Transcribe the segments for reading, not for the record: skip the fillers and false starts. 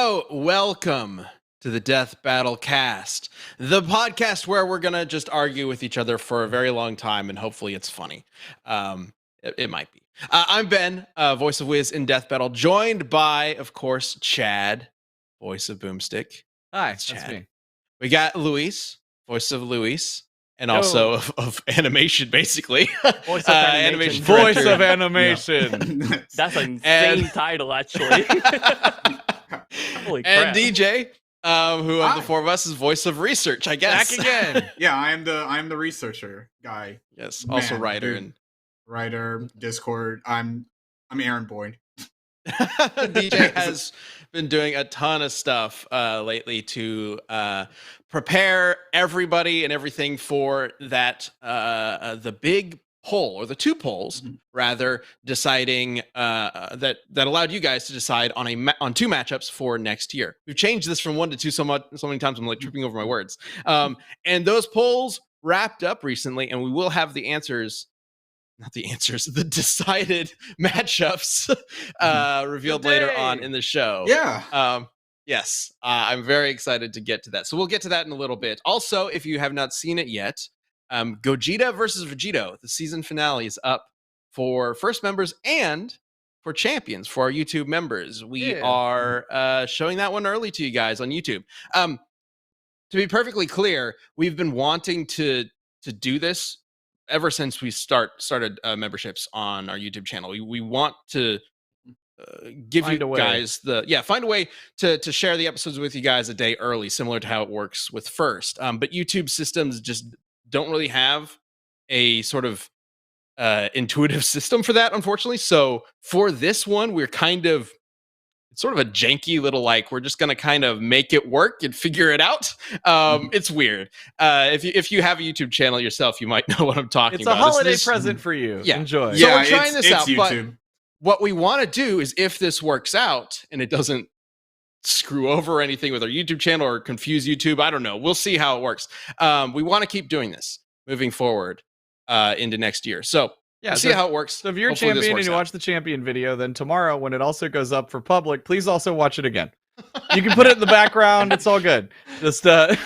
Hello, welcome to the Death Battle Cast, the podcast where we're gonna just argue with each other for a very long time, and hopefully it's funny. It might be. I'm Ben, voice of Wiz in Death Battle, joined by, of course, Chad, voice of Boomstick. Hi, That's that's Chad. me. We got Luis, voice of Luis, and also of animation, basically. Voice of animation. Voice director. of animation. That's an insane title, actually. Holy crap. And DJ, who of Hi. the four of us is voice of research, I guess. Back again. Yeah, I'm the researcher guy, Yes, also Man, writer dude. and writer, Discord. I'm Aaron Boyd. DJ has been doing a ton of stuff lately to prepare everybody and everything for that the big poll, or the two polls rather, deciding that allowed you guys to decide on two matchups for next year. We've changed this from 1 to 2 so many times I'm like tripping over my words. And those polls wrapped up recently, and we will have the answers. Not the answers, the decided matchups revealed later on in the show. Yeah. Yes, I'm very excited to get to that. So we'll get to that in a little bit. Also, if you have not seen it yet, Gogeta versus Vegito, the season finale is up for first members and for champions, for our YouTube members. We are showing that one early to you guys on YouTube. To be perfectly clear, we've been wanting to do this ever since we started memberships on our YouTube channel. We want to give Find you a way. guys find a way to share the episodes with you guys a day early, similar to how it works with First. But YouTube systems just don't really have a sort of intuitive system for that, unfortunately. So for this one, we're kind of, it's sort of a janky little, like, we're just gonna kind of make it work and figure it out. It's weird. If you have a YouTube channel yourself, you might know what I'm talking It's about. a holiday This- present for you. Yeah. Enjoy. So Yeah, we're trying this out, but YouTube. what we want to do is, if this works out and it doesn't screw over anything with our YouTube channel or confuse YouTube, I don't know. We'll see how it works. We want to keep doing this moving forward into next year. So Yeah, we'll see how it works. So if you're a Hopefully this champion works and you out. watch the champion video, then tomorrow when it also goes up for public, please also watch it again. You can put it in the background. It's all good. Just I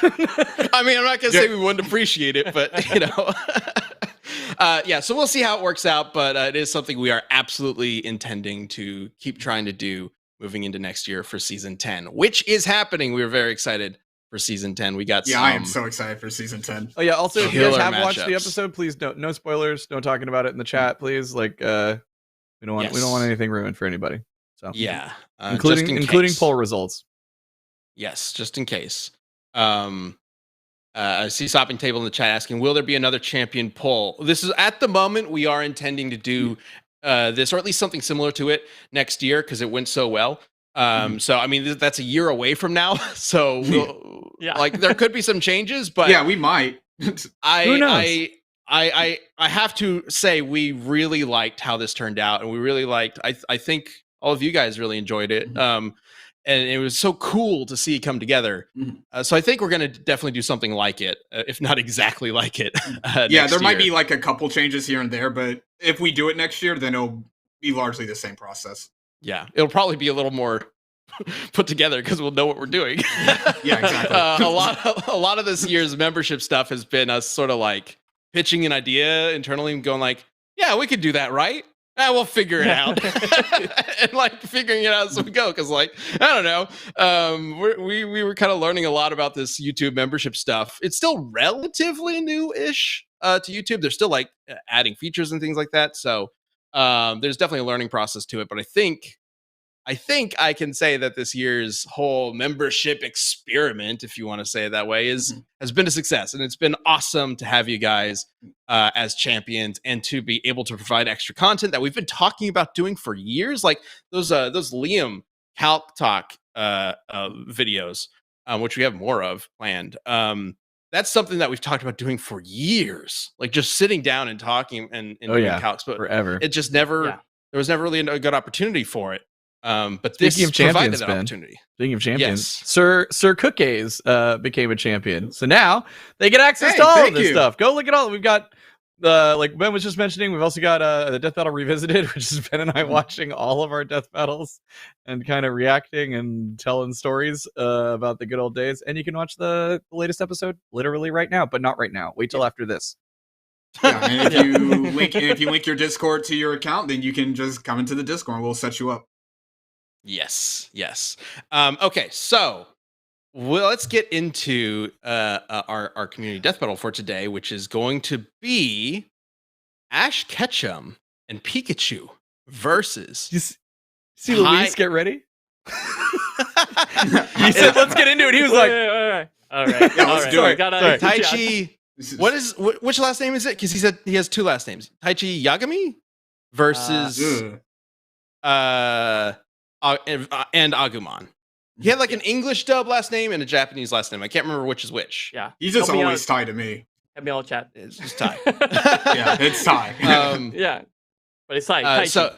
mean, I'm not gonna say we wouldn't appreciate it, but you know. Yeah, so we'll see how it works out, but it is something we are absolutely intending to keep trying to do moving into next year for season 10, which is happening. We're very excited for season 10. We got Yeah, I am so excited for season 10. Oh yeah. Also, if you guys Killer have watched the matchups. episode, please no spoilers. No talking about it in the chat, please. Like, we don't want Yes. anything ruined for anybody. So Yeah, including case. poll results. Yes, just in case. I see Sopping Table in the chat asking, will there be another champion poll? This is, at the moment, we are intending to do this, or at least something similar to it next year, because it went so well. So, I mean, that's a year away from now. So, like, there could be some changes, but Yeah, we might. Who knows? I have to say, we really liked how this turned out, and we really liked, I think all of you guys really enjoyed it. And it was so cool to see it come together. So I think we're going to definitely do something like it, if not exactly like it. Yeah, there might be like a couple changes here and there, but if we do it next year, then it'll be largely the same process. Yeah, it'll probably be a little more put together because we'll know what we're doing. Yeah, exactly. A lot of this year's membership stuff has been us sort of like pitching an idea internally and going like, yeah, we could do that, right? We'll figure it out. And like figuring it out as we go, because like, I don't know, we were kind of learning a lot about this YouTube membership stuff. It's still relatively new-ish to YouTube. They're still like adding features and things like that, so there's definitely a learning process to it. But I think I can say that this year's whole membership experiment, if you want to say it that way, has been a success, and it's been awesome to have you guys as champions and to be able to provide extra content that we've been talking about doing for years, like those Liam Calc Talk videos, which we have more of planned. That's something that we've talked about doing for years, like just sitting down and talking and doing calcs, but Forever. it just never there was never really a good opportunity for it. But Speaking this of champions, provided that Ben. opportunity. Speaking of champions, Yes. Sir Cookies became a champion. So now they get access Hey, to all of thank this you. stuff. Go look at all we've got. like Ben was just mentioning, we've also got the Death Battle Revisited, which is Ben and I watching all of our Death Battles and kind of reacting and telling stories about the good old days. And you can watch the latest episode literally right now, but not right now. Wait till after this. Yeah, and if you link your Discord to your account, then you can just come into the Discord and we'll set you up. Yes. Okay, so let's get into our community death battle for today, which is going to be Ash Ketchum and Pikachu versus. You see Luis get ready? He said, "Let's get into it." He was like, Wait. All right. Yeah, let's do it. Sorry. Taichi. Which last name is it? Because he said he has two last names. Taichi Yagami versus and Agumon. He had like an English dub last name and a Japanese last name. I can't remember which is which. Yeah. He's just Help me always out. tied to me. Help me out, chat. It's just Tai. Yeah, it's Ty. Yeah. But it's like So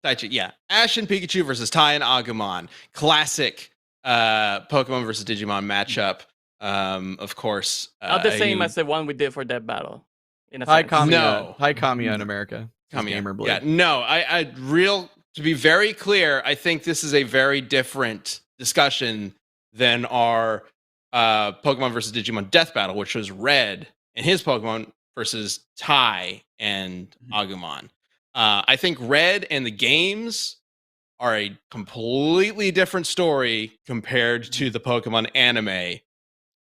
Taichi, yeah. Ash and Pikachu versus Tai and Agumon. Classic Pokemon versus Digimon matchup. Of course. not the same as the one we did for that battle. In a "Hi, sense. Kamiya. No. Hi, Kamiya in America. Kamiya. Gamer Blade. Yeah, no, to be very clear, I think this is a very different discussion than our Pokemon versus Digimon Death Battle, which was Red and his Pokemon versus Tai and Agumon. I think Red and the games are a completely different story compared to the Pokemon anime,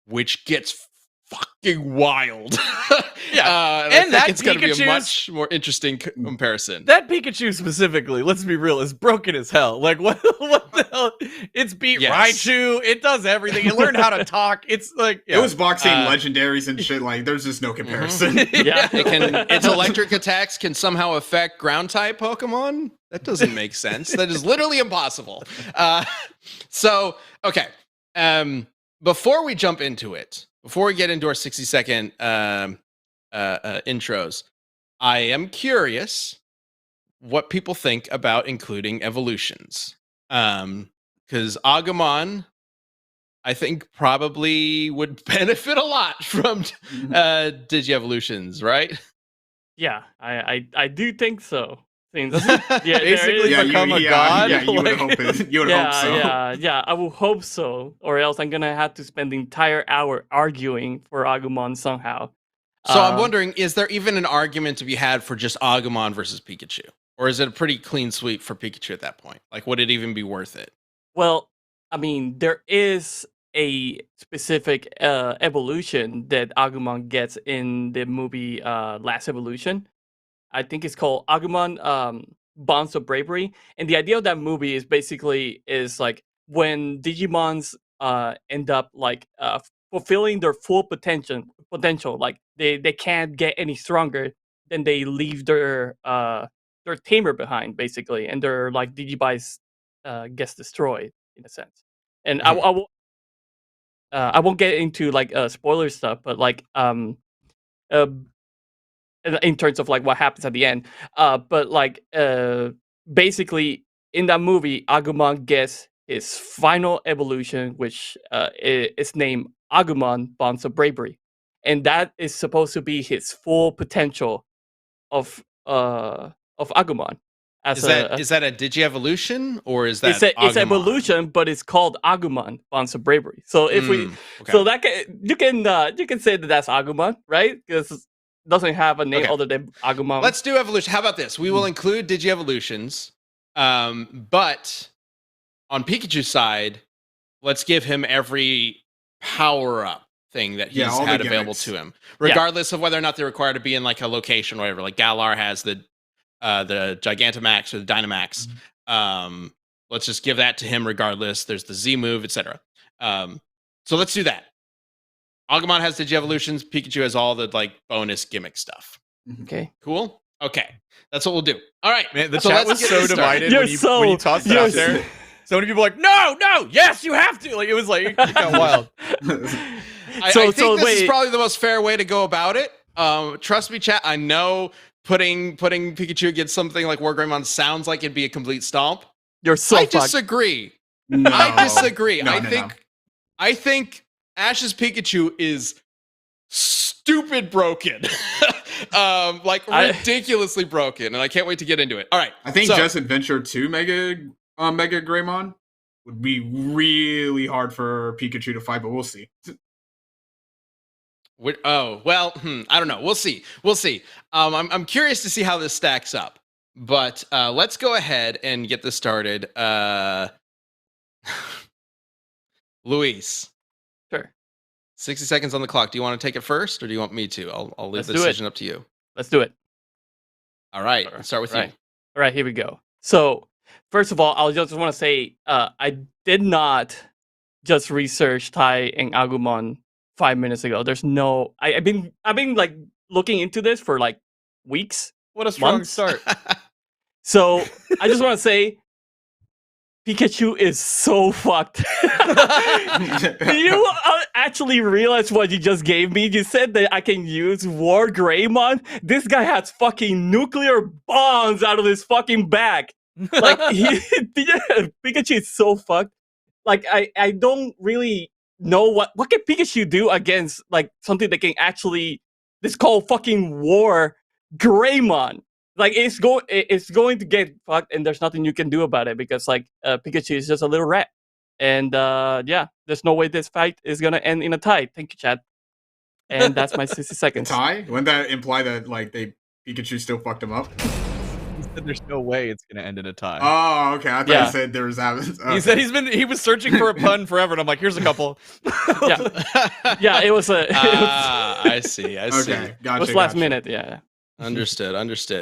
which gets fucking wild. Yeah, and that it's going to be a Pikachu's- much more interesting comparison. That Pikachu specifically, let's be real, is broken as hell. Like, what the hell? It's beat Yes. Raichu. It does everything. It learned how to talk. It's like, It was boxing Uh, legendaries and shit. Like, there's just no comparison. Yeah. Its electric attacks can somehow affect ground type Pokemon. That doesn't make sense. That is literally impossible. So okay. Before we jump into it, before we get into our 60-second intros, I am curious what people think about including evolutions. Because Agumon, I think, probably would benefit a lot from Digievolutions, right? Yeah, I do think so. Since Basically, there is- become a god? Yeah, you would Like- hope it. You would hope so. yeah. I will hope so, or else I'm gonna have to spend the entire hour arguing for Agumon somehow. So I'm wondering, is there even an argument to be had for just Agumon versus Pikachu? Or is it a pretty clean sweep for Pikachu at that point? Like, would it even be worth it? Well, I mean, there is a specific evolution that Agumon gets in the movie Last Evolution. I think it's called Agumon Bonds of Bravery. And the idea of that movie is basically is like when Digimons end up like fulfilling their full potential, like they can't get any stronger, then they leave their tamer behind basically, and their like Digivice gets destroyed in a sense. And I won't get into like spoiler stuff, but like in terms of like what happens at the end, but like basically in that movie, Agumon gets his final evolution, which is named Agumon Bonds of Bravery, and that is supposed to be his full potential of Agumon. Is that a Digievolution or is that It's Agumon? evolution, but it's called Agumon Bonds of Bravery. So if we, okay. so that you can say that that's Agumon, right? Because it doesn't have a name Okay. other than Agumon. Let's do evolution. How about this? We will include Digievolutions, but on Pikachu's side, let's give him every power-up thing that he's all the had available gimmicks. to him, regardless of whether or not they're required to be in like a location or whatever. Like Galar has the Gigantamax or the Dynamax. Let's just give that to him regardless. There's the Z move, etc. So let's do that. Agumon has Digievolutions. Pikachu has all the like bonus gimmick stuff. okay. Cool. Okay, that's what we'll do. All right, Man, the so chat let's was get so this started. divided when you tossed it out there. So many people were like, no, yes, you have to. Like, it was like, it got wild. I think this is probably the most fair way to go about it. Trust me, chat. I know putting Pikachu against something like Wargreymon sounds like it'd be a complete stomp. You're so I fucked. disagree. No. I disagree. No, I no, think Ash's Pikachu is stupid broken. Like ridiculously broken, and I can't wait to get into it. All right. I think Just Adventure 2 Mega Greymon would be really hard for Pikachu to fight, but we'll see. I don't know. We'll see. I'm curious to see how this stacks up. But let's go ahead and get this started. Luis. Sure. 60 seconds on the clock. Do you want to take it first, or do you want me to? I'll leave the decision up to you. Let's do it. All right. Let's start with you. All right, here we go. So, first of all, I just want to say I did not just research Tai and Agumon 5 minutes ago. There's no. I've been like looking into this for like weeks. What a strong months. start. So I just want to say, Pikachu is so fucked. Do you actually realize what you just gave me? You said that I can use War Greymon. This guy has fucking nuclear bombs out of his fucking back. Like Pikachu is so fucked. Like I don't really know what can Pikachu do against like something that can actually. This called fucking War Greymon. Like it's going to get fucked, and there's nothing you can do about it because like Pikachu is just a little rat, and there's no way this fight is gonna end in a tie. Thank you, Chad. And that's my 60 seconds. Tie? Wouldn't that imply that like Pikachu still fucked him up? He said there's no way it's gonna end in a tie. Oh, okay. I thought you said there was that. Okay. He said he was searching for a pun forever, and I'm like, here's a couple. Yeah, it was a. I see. Okay, gotcha. It was last minute. Yeah. Understood.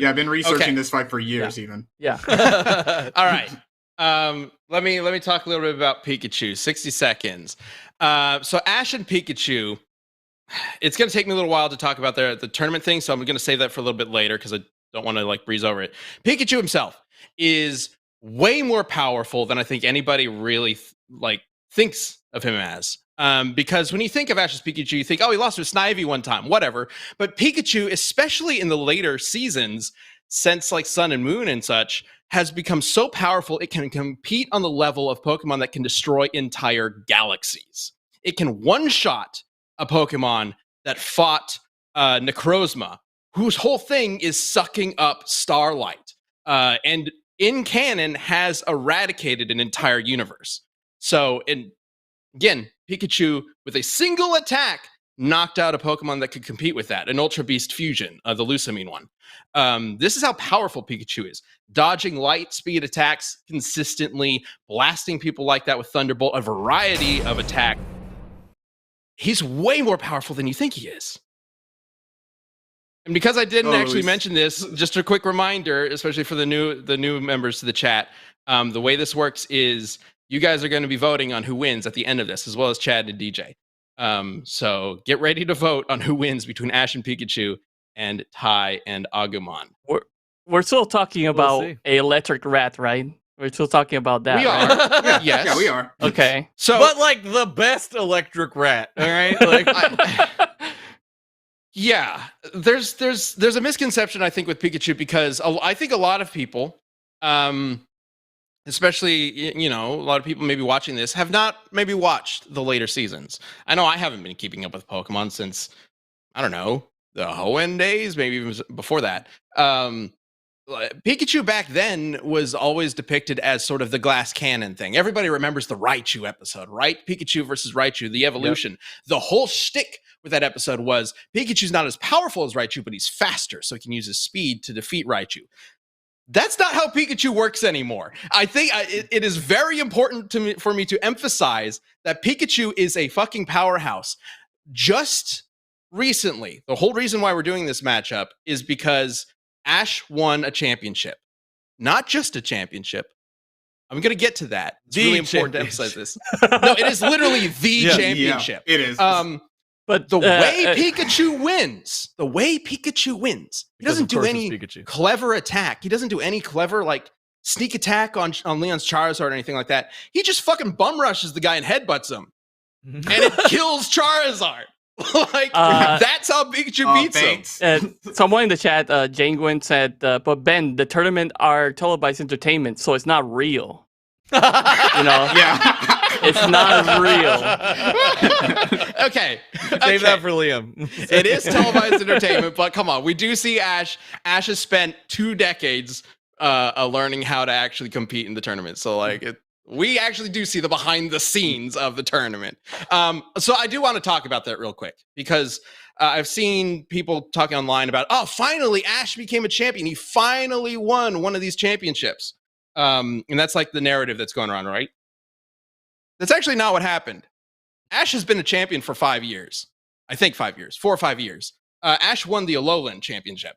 Yeah, I've been researching this fight for years, even. Yeah. All right. Let me talk a little bit about Pikachu. 60 seconds. So Ash and Pikachu. It's going to take me a little while to talk about the tournament thing, so I'm going to save that for a little bit later because I don't want to like breeze over it. Pikachu himself is way more powerful than I think anybody really thinks of him as. Because when you think of Ash's Pikachu, you think, oh, he lost to Snivy one time, whatever. But Pikachu, especially in the later seasons, since like Sun and Moon and such, has become so powerful it can compete on the level of Pokemon that can destroy entire galaxies. It can one-shot a Pokemon that fought Necrozma, whose whole thing is sucking up starlight. And in canon has eradicated an entire universe. So, again, Pikachu, with a single attack, knocked out a Pokemon that could compete with that, an Ultra Beast Fusion, the Lusamine one. This is how powerful Pikachu is. Dodging light speed attacks consistently, blasting people like that with Thunderbolt, a variety of attack. He's way more powerful than you think he is. And because I didn't actually mention this, just a quick reminder, especially for the new members to the chat, the way this works is you guys are going to be voting on who wins at the end of this, as well as Chad and DJ. So get ready to vote on who wins between Ash and Pikachu and Tai and Agumon. We're still talking about a electric rat, right? We're still talking about that. We are. Right? Yes. Yeah, we are. Okay. So, but like the best electric rat, all right? Like, yeah, there's a misconception I think with Pikachu because I think a lot of people, especially a lot of people maybe watching this have not maybe watched the later seasons. I know I haven't been keeping up with Pokemon since I don't know the Hoenn days, maybe even before that. Pikachu back then was always depicted as sort of the glass cannon thing. Everybody remembers the Raichu episode, right? Pikachu versus Raichu, the evolution. Yep. The whole shtick with that episode was Pikachu's not as powerful as Raichu, but he's faster, so he can use his speed to defeat Raichu. That's not how Pikachu works anymore. I think it is very important for me to emphasize that Pikachu is a fucking powerhouse. Just recently, the whole reason why we're doing this matchup is because Ash won a championship. Not just a championship. I'm going to get to that. It's really important to emphasize this. No, it is literally the championship. Yeah, it is. But the way Pikachu wins, he doesn't do any clever attack. He doesn't do any clever, like, sneak attack on Leon's Charizard or anything like that. He just fucking bum rushes the guy and headbutts him. And it kills Charizard. That's how Pikachu beats him. Someone in the chat, Jane Gwen said, but Ben, the tournament are televised entertainment, so it's not real. You know, Yeah. it's not real. Okay. Save that for Liam. It is televised entertainment, but come on, we do see Ash. Ash has spent 2 decades learning how to actually compete in the tournament. So like, we actually do see the behind the scenes of the tournament. So I do want to talk about that real quick because I've seen people talking online about, oh, finally Ash became a champion. He finally won one of these championships. And that's like the narrative that's going around, right? That's actually not what happened. Ash has been a champion for 5 years. I think 5 years, 4 or 5 years. Ash won the Alolan Championship.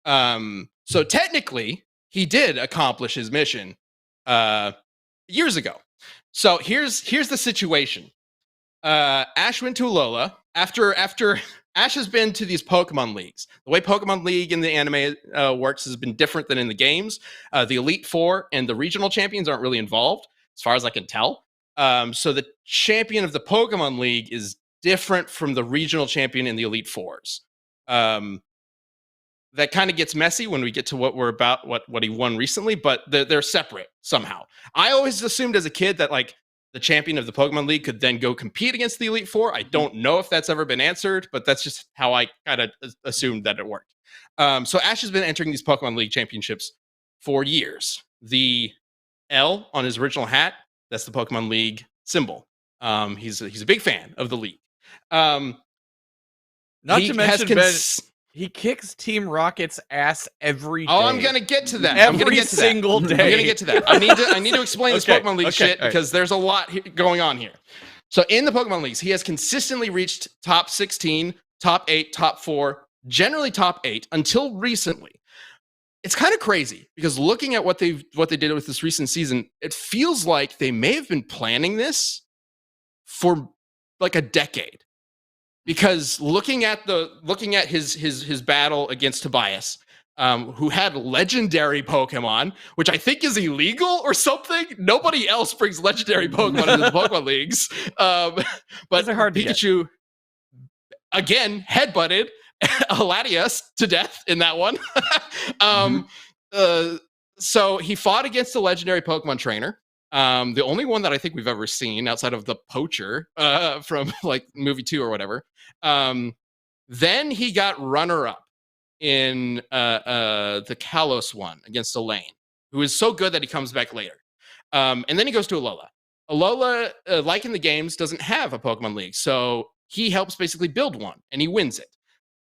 So technically, he did accomplish his mission years ago. So here's the situation. Ash went to Alola after Ash has been to these Pokemon leagues. The way Pokemon League in the anime works has been different than in the games. The Elite Four and the regional champions aren't really involved, as far as I can tell. So the champion of the Pokemon League is different from the regional champion in the Elite Fours. That kind of gets messy when we get to what we're about, what he won recently, but they're separate somehow. I always assumed as a kid that like the champion of the Pokemon League could then go compete against the Elite Four. I don't know if that's ever been answered, but that's just how I kind of assumed that it worked. So Ash has been entering these Pokemon League championships for years. The L on his original hat, that's the Pokemon League symbol. He's a big fan of the league. Not to mention, Ben, he kicks Team Rocket's ass every day. Oh, I'm gonna get to that. Every single day. I'm gonna get to that. I need to explain this Pokemon League shit because there's a lot going on here. So in the Pokemon Leagues, he has consistently reached top 16, top 8, top 4, generally top 8 until recently. It's kind of crazy because looking at what they did with this recent season, it feels like they may have been planning this for like a decade. Because looking at his battle against Tobias, who had legendary Pokemon, which I think is illegal or something. Nobody else brings legendary Pokemon into the Pokemon leagues. But hard Pikachu again headbutted Latias to death in that one. So he fought against a legendary Pokemon trainer. The only one that I think we've ever seen outside of the poacher from like movie 2 or whatever. Then he got runner-up in the Kalos one against Elaine, who is so good that he comes back later. And then he goes to Alola. Alola, like in the games, doesn't have a Pokemon League, so he helps basically build one, and he wins it.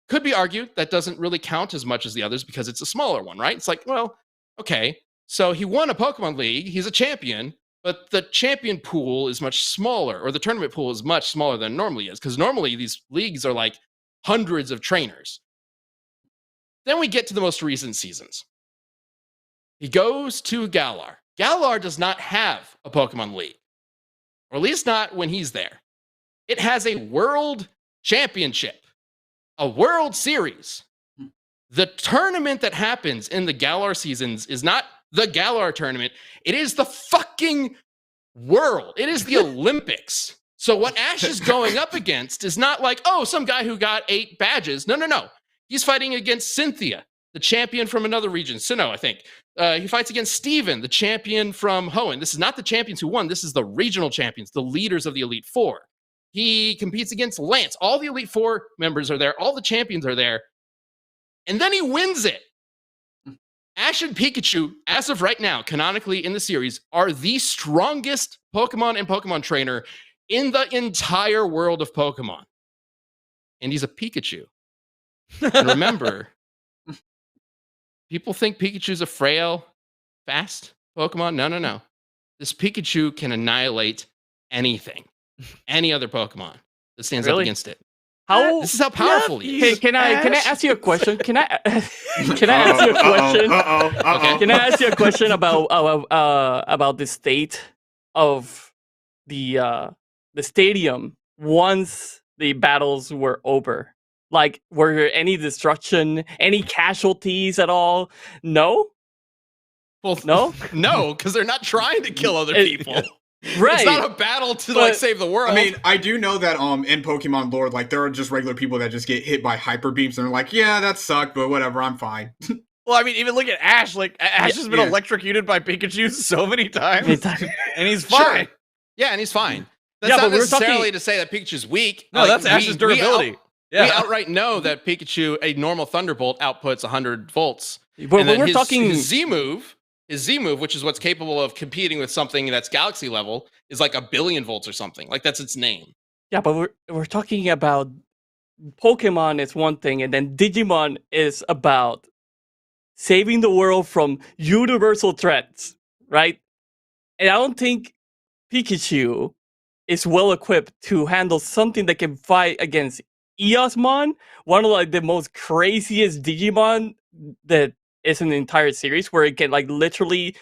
Could be argued that doesn't really count as much as the others because it's a smaller one, right? It's like, well, okay, so he won a Pokemon League, he's a champion, but the champion pool is much smaller, or the tournament pool is much smaller than it normally is, because normally these leagues are like hundreds of trainers. Then we get to the most recent seasons. He goes to Galar. Galar does not have a Pokemon League, or at least not when he's there. It has a World Championship, a World Series. The tournament that happens in the Galar seasons is not the Galar tournament. It is the fucking world. It is the Olympics. So what Ash is going up against is not like, oh, some guy who got 8 badges. No. He's fighting against Cynthia, the champion from another region. Sinnoh, I think. He fights against Steven, the champion from Hoenn. This is not the champions who won. This is the regional champions, the leaders of the Elite Four. He competes against Lance. All the Elite Four members are there. All the champions are there. And then he wins it. Ash and Pikachu, as of right now, canonically in the series, are the strongest Pokemon and Pokemon trainer in the entire world of Pokemon. And he's a Pikachu. And remember, people think Pikachu's a frail, fast Pokemon. No. This Pikachu can annihilate anything, any other Pokemon that stands up against it. This is how powerful he is. Hey, can I ask you a question? Can I ask you a question? Okay. Can I ask you a question about the state of the stadium once the battles were over? Like, were there any destruction, any casualties at all? No? Well, no? No, because they're not trying to kill other people. Right. It's not a battle to like save the world. I mean, I do know that in Pokemon lore, like there are just regular people that just get hit by hyper beams and they're like, yeah, that sucked, but whatever, I'm fine. Well, I mean, even look at Ash. Like Ash has been Yeah. electrocuted by Pikachu so many times, Anytime. and he's Sure. fine. Yeah, and he's fine. That's Yeah, not but we're necessarily talking- to say that Pikachu's weak. No, that's Ash's durability. We outright know that Pikachu, a normal Thunderbolt, outputs 100 volts. But And then we're his, talking. his Z move, which is what's capable of competing with something that's galaxy level, is like 1 billion volts or something. Like that's its name. Yeah, but we're talking about Pokemon is one thing, and then Digimon is about saving the world from universal threats, right? And I don't think Pikachu is well equipped to handle something that can fight against Eosmon, one of like the most craziest Digimon that is in the entire series, where it can like literally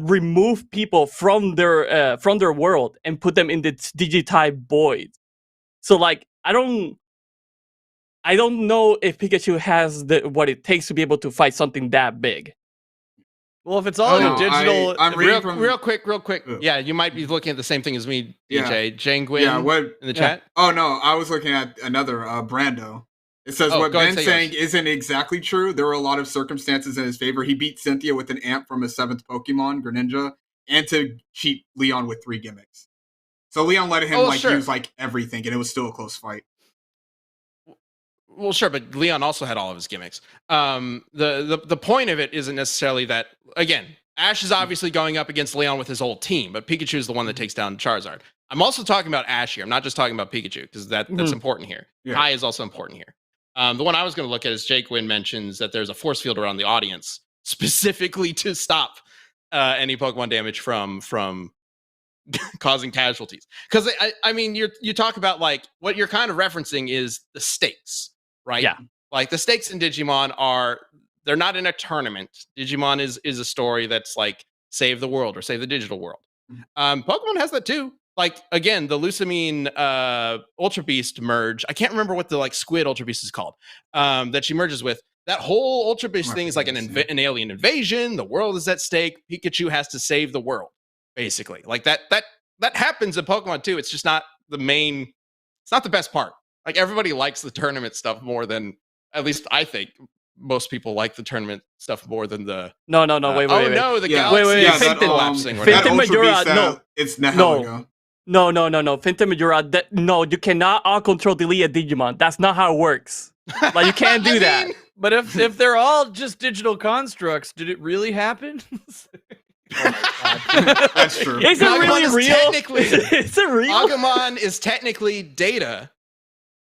remove people from their world and put them in the Digitype void. So like I don't know if Pikachu has what it takes to be able to fight something that big. Well, if it's all in a No, digital, I'm if- reading Real, from- real quick. Ugh. Yeah, you might be looking at the same thing as me, Yeah. DJ. Jangwin Yeah, what? in the Yeah. chat. Oh no, I was looking at another Brando. It says Oh, what go ahead, Ben's say saying yours. isn't exactly true. There were a lot of circumstances in his favor. He beat Cynthia with an amp from his 7th Pokemon, Greninja, and to cheat Leon with 3 gimmicks. So Leon let him Sure. use like everything, and it was still a close fight. Well, sure, but Leon also had all of his gimmicks. The point of it isn't necessarily that. Again, Ash is obviously going up against Leon with his whole team, but Pikachu is the one that takes down Charizard. I'm also talking about Ash here. I'm not just talking about Pikachu because that's important here. Yeah. Kai is also important here. The one I was going to look at is Jake Wynn mentions that there's a force field around the audience specifically to stop any Pokemon damage from causing casualties. Because I mean, you talk about like what you're kind of referencing is the stakes, right? Yeah. Like the stakes in Digimon they're not in a tournament. Digimon is a story that's like save the world or save the digital world. Pokemon has that too. Like again, the Lusamine Ultra Beast merge. I can't remember what the like Squid Ultra Beast is called. That she merges with. That whole Ultra Beast thing is like an alien invasion. The world is at stake. Pikachu has to save the world, basically. Like that happens in Pokemon too. It's just not the main. It's not the best part. Like everybody likes the tournament stuff more than, at least I think, most people like the tournament stuff more than the. No, wait. No, the Yeah. galaxy Wait, is that, collapsing. Phantom that Ultra Majora, Beast, no. it's Nihilego. No. Phantom Majora, no, you cannot all control delete a Digimon. That's not how it works. Like you can't do that. but if they're all just digital constructs, did it really happen? That's true. Is it Agumon really is real? technically- Is it real? Agumon is technically data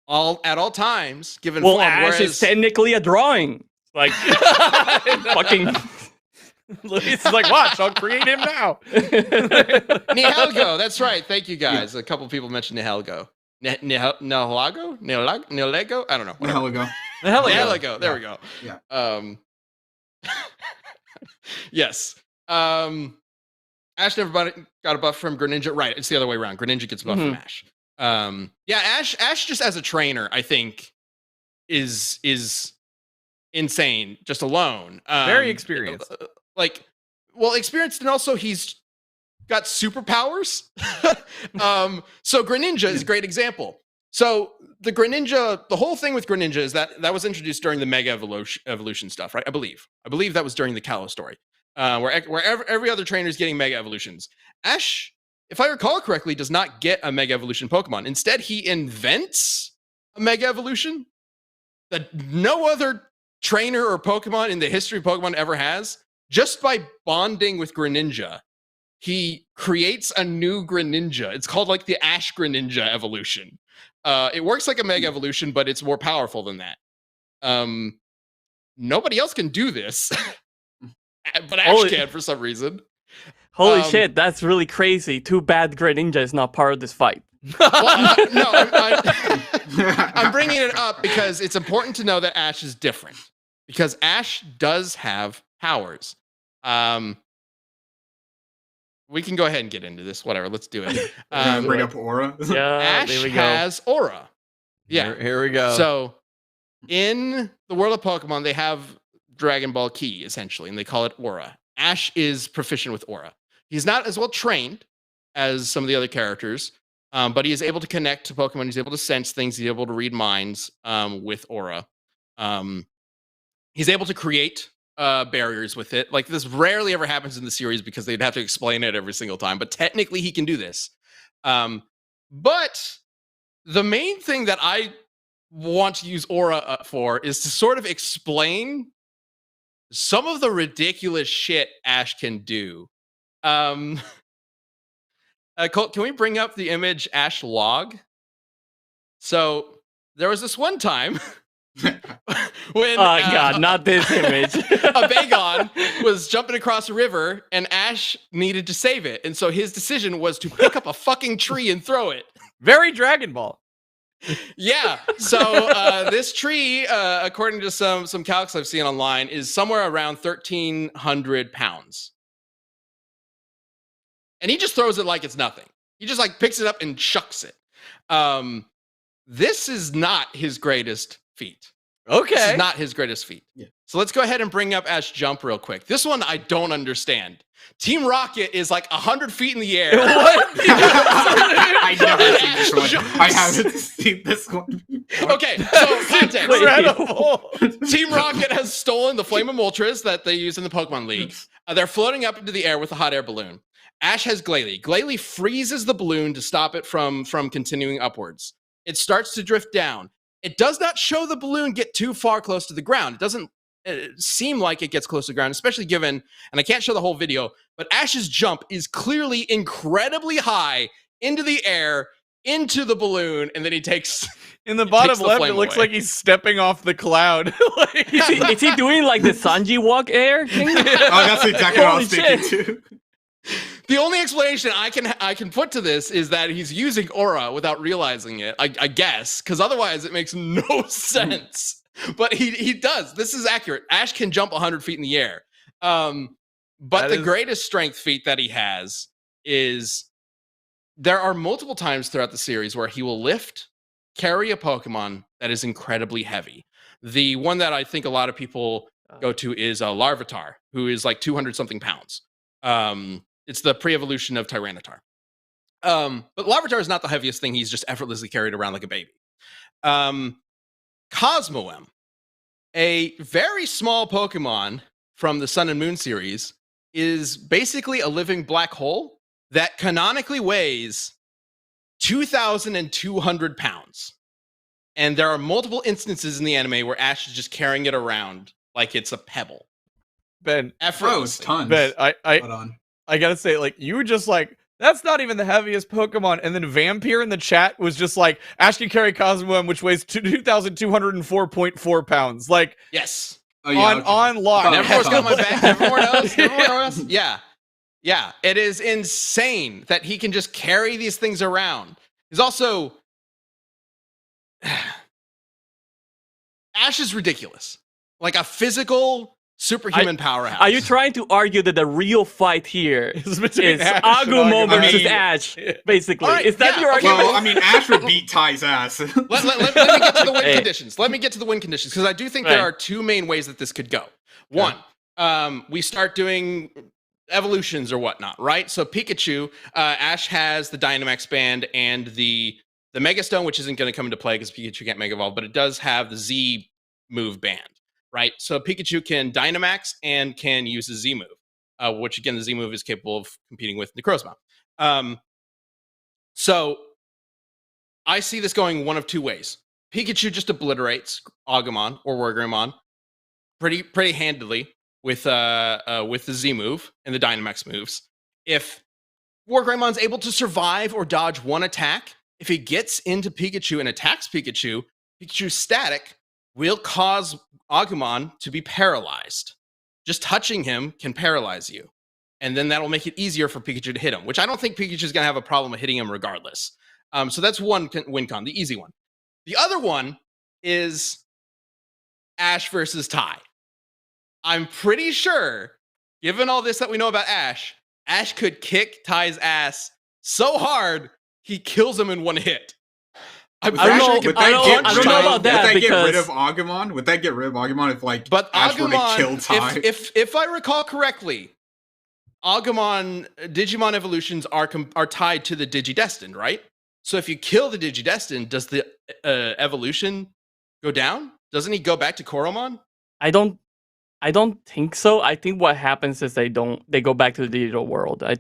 at all times given Well, form, Ash is technically a drawing. Like fucking. Luis is like, watch, I'll create him now. Nihilego. That's right. Thank you guys. A couple people mentioned Nihilego. Nihilego? Nihilego? I don't know. Whatever. Nihilego. Nihilego. There we go. Yeah. Yes. Ash never got a buff from Greninja. Right. It's the other way around. Greninja gets a buff from Ash. Ash just as a trainer, I think, is insane just alone. Very experienced. Experienced, and also he's got superpowers. So Greninja is a great example. So the whole thing with Greninja is that was introduced during the Mega Evolution stuff, right? I believe that was during the Kalos story, where every other trainer is getting Mega Evolutions. Ash, if I recall correctly, does not get a Mega Evolution Pokemon. Instead, he invents a Mega Evolution that no other trainer or Pokemon in the history of Pokemon ever has. Just by bonding with Greninja, he creates a new Greninja. It's called like the Ash Greninja evolution. It works like a Mega Evolution, but it's more powerful than that. Nobody else can do this, but Ash can for some reason. Holy shit, that's really crazy. Too bad Greninja is not part of this fight. I'm bringing it up because it's important to know that Ash is different. Because Ash does have powers. We can go ahead and get into this. Whatever, let's do it. Bring up Aura. Yeah, Ash there we go. has Aura. Yeah, Here we go. So, in the world of Pokemon, they have Dragon Ball Ki, essentially, and they call it Aura. Ash is proficient with Aura. He's not as well trained as some of the other characters, but he is able to connect to Pokemon. He's able to sense things. He's able to read minds with Aura. he's able to create barriers with it. Like this rarely ever happens in the series because they'd have to explain it every single time. But technically, he can do this. But the main thing that I want to use Aura for is to sort of explain some of the ridiculous shit Ash can do. Colt, can we bring up the image Ash log? So there was this one time when God, not this image. a Bagon was jumping across a river and Ash needed to save it. And so his decision was to pick up a fucking tree and throw it. Very Dragon Ball. Yeah. So this tree, according to some calcs I've seen online, is somewhere around 1,300 pounds. And he just throws it like it's nothing. He just like picks it up and chucks it. This is not his greatest feat. Okay. This is not his greatest feat. Yeah. So let's go ahead and bring up Ash Jump real quick. This one I don't understand. Team Rocket is like 100 feet in the air. What? I never seen this one. I haven't seen this one. Okay, so context. Incredible. Team Rocket has stolen the Flame of Moltres that they use in the Pokemon League. They're floating up into the air with a hot air balloon. Ash has Glalie. Glalie freezes the balloon to stop it from continuing upwards. It starts to drift down. It does not show the balloon get too far close to the ground. It doesn't seem like it gets close to the ground, especially given, and I can't show the whole video, but Ash's jump is clearly incredibly high into the air, into the balloon, and then he takes... In the bottom the left, flame it looks away. like he's stepping off the cloud. Like, Is he doing like the Sanji walk air thing? Oh, that's exactly what I Holy was thinking shit. too. The only explanation I can put to this is that he's using Aura without realizing it, I guess, because otherwise it makes no sense. But he does. This is accurate. Ash can jump 100 feet in the air. But the greatest strength feat that he has is there are multiple times throughout the series where he will carry a Pokemon that is incredibly heavy. The one that I think a lot of people go to is Larvitar, who is like 200 something pounds. It's the pre-evolution of Tyranitar. But Larvitar is not the heaviest thing. He's just effortlessly carried around like a baby. Cosmoem, a very small Pokemon from the Sun and Moon series, is basically a living black hole that canonically weighs 2,200 pounds. And there are multiple instances in the anime where Ash is just carrying it around like it's a pebble. Ben, Effortlessly. Tons. Ben, Hold on. I gotta say, like, you were just like, that's not even the heaviest Pokemon. And then Vampire in the chat was just like, Ash can carry Cosmoem, which weighs 2,204.4 pounds. Like, Yes. Oh, yeah, okay. on lock. Nevermore's got my back. Nevermore knows. Yeah. Yeah. It is insane that he can just carry these things around. He's also... Ash is ridiculous. Like a physical superhuman powerhouse. Are you trying to argue that the real fight here It's is between Ash and Agumon Agumon. versus I mean- Ash, basically? All right, Is that yeah, your okay, argument? Well, I mean, Ash would beat Ty's ass. Let me get to the win Hey. conditions. Let me get to the win conditions because I do think Right. there are two main ways that this could go. One, we start doing evolutions or whatnot, right? So Pikachu, Ash has the Dynamax band and the Mega Stone, which isn't going to come into play because Pikachu can't Mega Evolve, but it does have the Z move band, right? So Pikachu can Dynamax and can use the Z move, which again, the Z move is capable of competing with Necrozma. So I see this going one of two ways. Pikachu just obliterates Agumon or Wargreymon pretty handily with the Z move and the Dynamax moves. If Wargreymon's able to survive or dodge one attack, if he gets into Pikachu and attacks Pikachu, Pikachu's static will cause Agumon to be paralyzed. Just touching him can paralyze you. And then that'll make it easier for Pikachu to hit him, which I don't think Pikachu's going to have a problem with hitting him regardless. So that's one win con, the easy one. The other one is Ash versus Ty. I'm pretty sure, given all this that we know about Ash, Ash could kick Ty's ass so hard he kills him in one hit. I'm I don't pretty sure know- he can- Would that I don't know about that Would that get rid because- of Agumon? Would that get rid of Agumon if like But Ash were to kill Agumon, Ty? if I recall correctly, Agumon Digimon evolutions are tied to the Digidestined, right? So if you kill the Digidestined, does the evolution go down? Doesn't he go back to Koromon? I don't think so. I think what happens is they go back to the digital world. I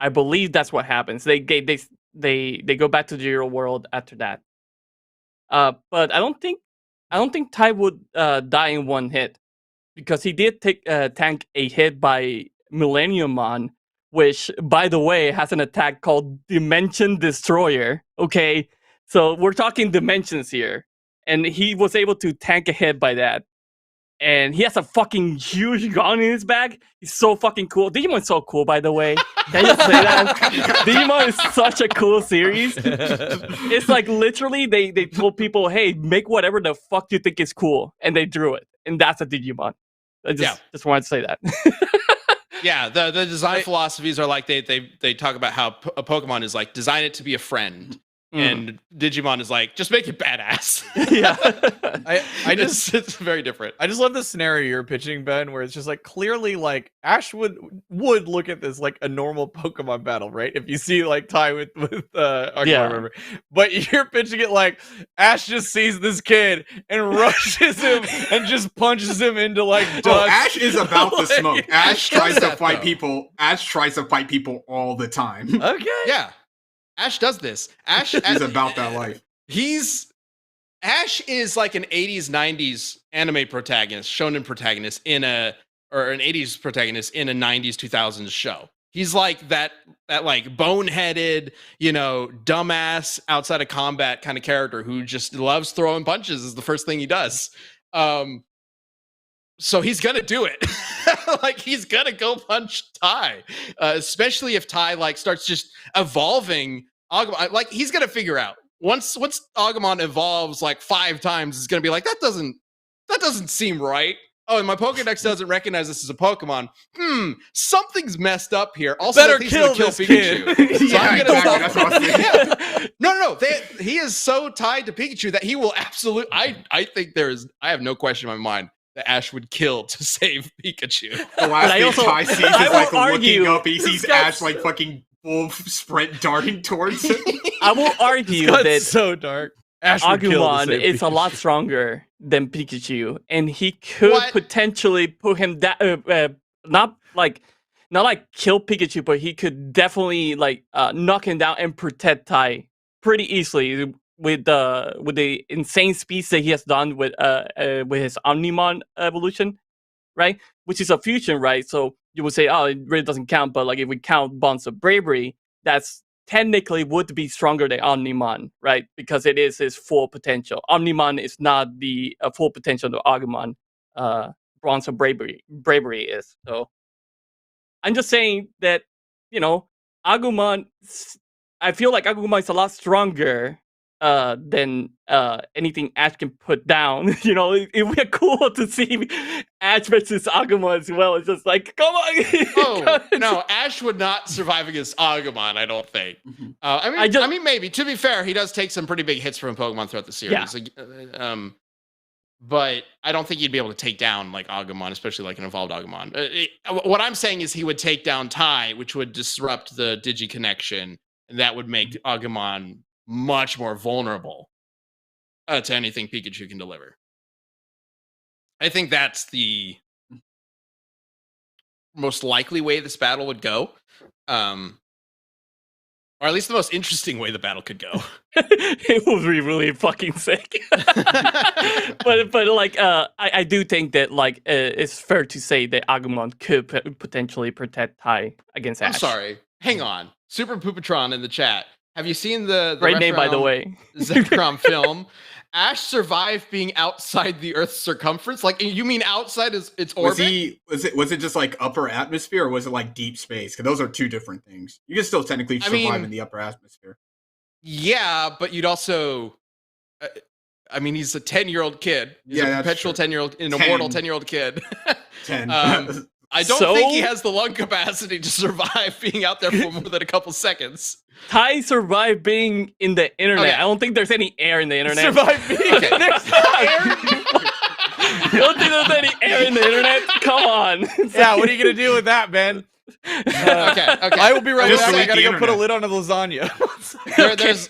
believe that's what happens. They go back to the digital world after that. But I don't think Tai would die in one hit, because he did tank a hit by Millenniummon, which, by the way, has an attack called Dimension Destroyer. Okay, so we're talking dimensions here, and he was able to tank a hit by that. And he has a fucking huge gun in his bag. He's so fucking cool. Digimon's so cool, by the way. Can you say that? Digimon is such a cool series. It's like literally they told people, hey, make whatever the fuck you think is cool. And they drew it. And that's a Digimon. I just wanted to say that. Yeah, the design philosophies are like they talk about how a Pokemon is like, design it to be a friend. And Digimon is like, just make it badass. Yeah. It's very different. I just love the scenario you're pitching, Ben, where it's just like clearly like Ash would look at this like a normal Pokemon battle, right? If you see like Tai with Agumon, whatever. But you're pitching it like Ash just sees this kid and rushes him and just punches him into like dust. Oh, Ash is about the smoke. Ash tries to fight people. Ash tries to fight people all the time. Okay. Yeah. Ash does this. Ash is about that life. Ash is like an 80s, 90s anime protagonist, shonen protagonist or an 80s protagonist in a 90s, 2000s show. He's like that like boneheaded, dumbass outside of combat kind of character who just loves throwing punches is the first thing he does. So he's gonna do it. Like he's gonna go punch Tai, especially if Tai like starts just evolving Agumon. Like he's gonna figure out once Agumon evolves like 5 times, it's gonna be like that doesn't seem right. Oh, and my Pokedex doesn't recognize this as a Pokemon. Something's messed up here. Also, better kill this Pikachu. kid. So yeah, I'm gonna exactly. That's what I was thinking. yeah. No. He is so tied to Pikachu that he will absolutely. I think I have no question in my mind that Ash would kill to save Pikachu. The last thing Tai sees is like looking up. He sees Ash like fucking full sprint darting towards him. I will argue That's that so dark. Ash would kill to Agumon save is a Pikachu. lot stronger than Pikachu, and he could potentially put him not like kill Pikachu, but he could definitely like knock him down and protect Tai pretty easily with the insane speeds that he has done with his Omnimon evolution, right? Which is a fusion, right? So you would say, oh, it really doesn't count, but like if we count bonds of bravery, that's technically would be stronger than Omnimon, right? Because it is his full potential. Omnimon is not the full potential of Agumon. Bonds of bravery is. So I'm just saying that, Agumon. I feel like Agumon is a lot stronger than anything Ash can put down. It would be cool to see Ash versus Agumon as well. It's just like, come on. Oh no, Ash would not survive against Agumon, I don't think. I mean, maybe. To be fair, he does take some pretty big hits from Pokemon throughout the series. Yeah. But I don't think he'd be able to take down like Agumon, especially like an evolved Agumon. What I'm saying is he would take down Tai, which would disrupt the Digi connection, and that would make Agumon much more vulnerable to anything Pikachu can deliver. I think that's the most likely way this battle would go. Or at least the most interesting way the battle could go. It would be really fucking sick. but like I do think that like it's fair to say that Agumon could potentially protect Tai against Ash. I'm sorry. Hang on. Super Poopatron in the chat. Have you seen the great name, by the way, Zekrom film? Ash survived being outside the Earth's circumference. Like, you mean outside its orbit? Was it just like upper atmosphere, or was it like deep space? Because those are two different things. You can still technically survive in the upper atmosphere. Yeah, but you'd also. He's a 10-year-old kid. He's a perpetual 10-year-old, an immortal 10-year-old kid. 10. I don't think he has the lung capacity to survive being out there for more than a couple seconds. Tai survived being in the internet. Okay. I don't think there's any air in the internet. Survive being okay. There's no air. You don't think there's any air in the internet? Come on. Yeah, what are you gonna do with that, Ben? Okay. I will be right back. I gotta go internet. put a lid on the lasagna. There's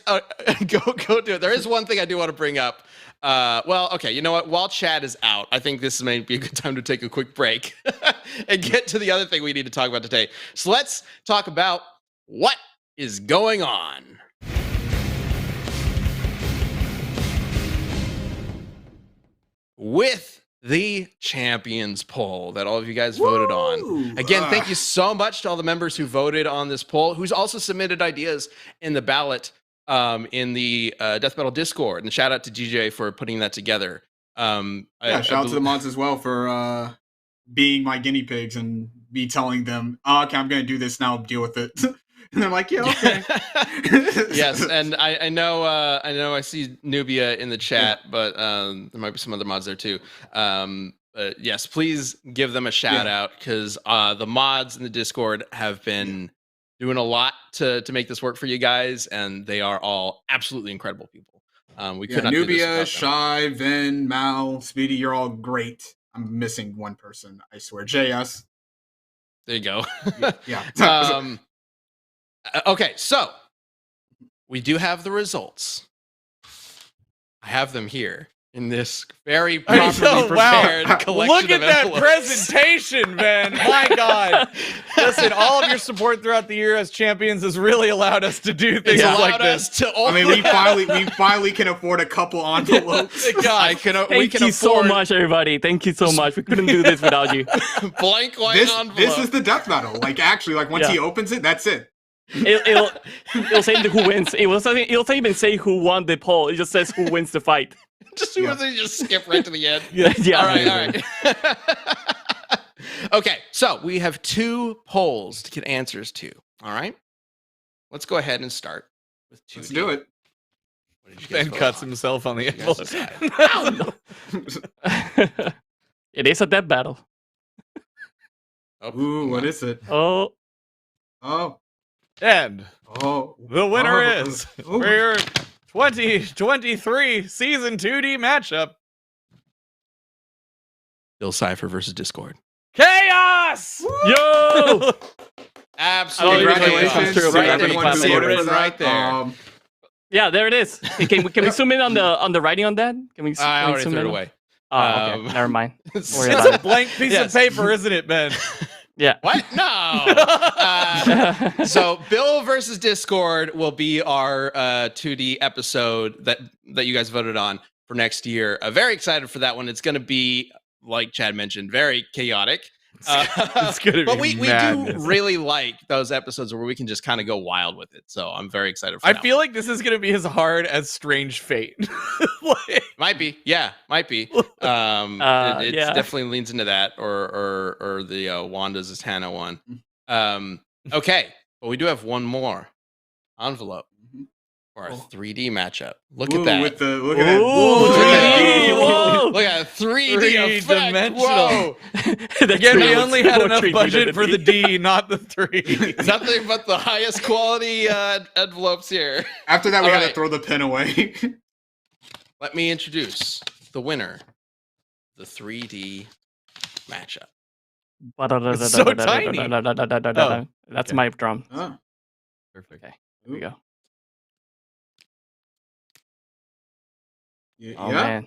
go do it. There is one thing I do want to bring up. Well, okay. You know what? While Chad is out, I think this may be a good time to take a quick break and get to the other thing we need to talk about today. So let's talk about what is going on. With the champions poll that all of you guys voted on. Again, thank you so much to all the members who voted on this poll, who's also submitted ideas in the ballot in the Death Battle Discord. And shout out to DJ for putting that together. Shout out to the mods as well for being my guinea pigs and me telling them, okay, I'm going to do this now, deal with it. And they're like, yeah, okay. Yes, and I know I see Nubia in the chat, but there might be some other mods there too. Yes, please give them a shout out because the mods in the Discord have been doing a lot to make this work for you guys, and they are all absolutely incredible people. We could not Nubia, do this Shy, Vin, Mal, Speedy, you're all great. I'm missing one person, I swear. JS. There you go. Yeah. Okay, so we do have the results. I have them here in this very properly prepared collection. Look at of that envelopes. presentation, man. My God. Listen, all of your support throughout the year as champions has really allowed us to do things It's like allowed this. us to I mean, we finally can afford a couple envelopes. God, Thank you so much, everybody. Thank you so much. We couldn't do this without you. Blank white envelope. This is the death battle. Like, actually, like once he opens it, that's it. It'll say who wins. It'll even say who won the poll. It just says who wins the fight. Just skip right to the end. Yeah. All right. Okay, so we have 2 polls to get answers to. All right. Let's go ahead and start with 2. Let's do it. What did you guys Ben vote cuts on? himself on the You guys envelope. decide. It is a death battle. Oh, Ooh, come what on. is it? Oh, And Oh. the winner Oh. is Oh. for your 2023 Season 2D matchup, Bill Cipher versus Discord. Chaos! yo! Absolutely. Congratulations True, to right, everyone everybody. who See it voted written for that. right there. Yeah, there it is. Hey, can we zoom in on the writing on that? Can we? I can we already zoom threw it in? away. Oh, okay. Never mind. It's Worry about a it. blank piece Yes. of paper, isn't it, Ben? Yeah. What? No. So Bill versus Discord will be our 2D episode that you guys voted on for next year. Very excited for that one. It's going to be, like Chad mentioned, very chaotic. It's gonna But be we do madness. really like those episodes where we can just kind of go wild with it. So I'm very excited for I that feel one. like this is gonna be as hard as Strange Fate. Like, Might be. Yeah, might be. It Yeah. definitely leans into that or the Wanda's Zatanna one. Okay, but we do have one more envelope for our 3D matchup. Look at that. Look at that. Ooh, Look at 3D. that. Whoa. Look at that 3D effect. Three-dimensional. Whoa. again, we That's only had more enough 3D budget than for the D, not the 3. Nothing but the highest quality envelopes here. After that, we All had to right. throw the pen away. Let me introduce the winner, the 3D matchup. It's so tiny. Oh, That's okay. my drum. Oh. Perfect. Okay, here we go. Yeah. Oh man.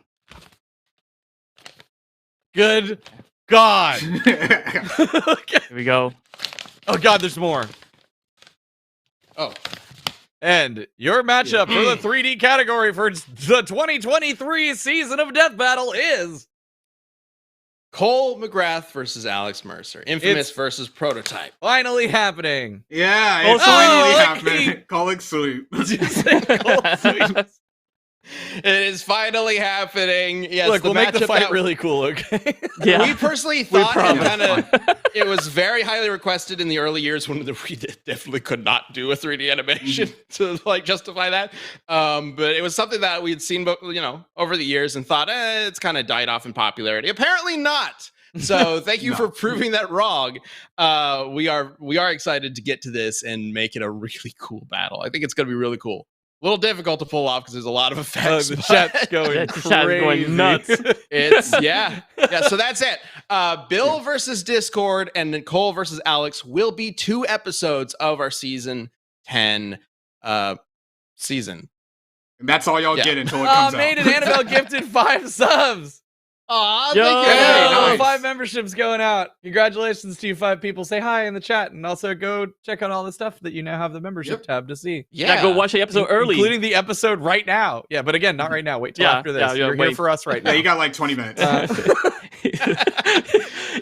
Good God. Here we go. Oh God, there's more. Oh, And your matchup for the 3D category for the 2023 season of Death Battle is Cole McGrath versus Alex Mercer. Infamous It's- versus Prototype. finally happening. Yeah, it's Oh, finally lucky. happening. Call it sweet. It is finally happening. Yes, Look, we'll make the matchup fight that really cool, okay? Yeah. We personally thought it, promise. it was very highly requested in the early years when we definitely could not do a 3D animation to like justify that. But it was something that we had seen, over the years and thought it's kind of died off in popularity. Apparently not. So thank you No. for proving that wrong. We are excited to get to this and make it a really cool battle. I think it's going to be really cool. A little difficult to pull off because there's a lot of effects. The but- chat's going Yeah, the crazy. chat's going nuts. It's yeah. So that's it. Bill versus Discord and Nicole versus Alex will be 2 episodes of our season 10 season. And that's all y'all Yeah. get until it comes Made out. it. Annabelle gifted 5 subs. Aw, Yo. thank you. Hey, nice. 5 memberships going out. Congratulations to you 5 people. Say hi in the chat, and also go check out all the stuff that you now have the membership Yep. tab to see. Yeah, go watch the episode early. Including the episode right now. Yeah, but again, not right now. Wait till Yeah, after this. yeah, You're here wait. for us right now. Yeah, you got like 20 minutes.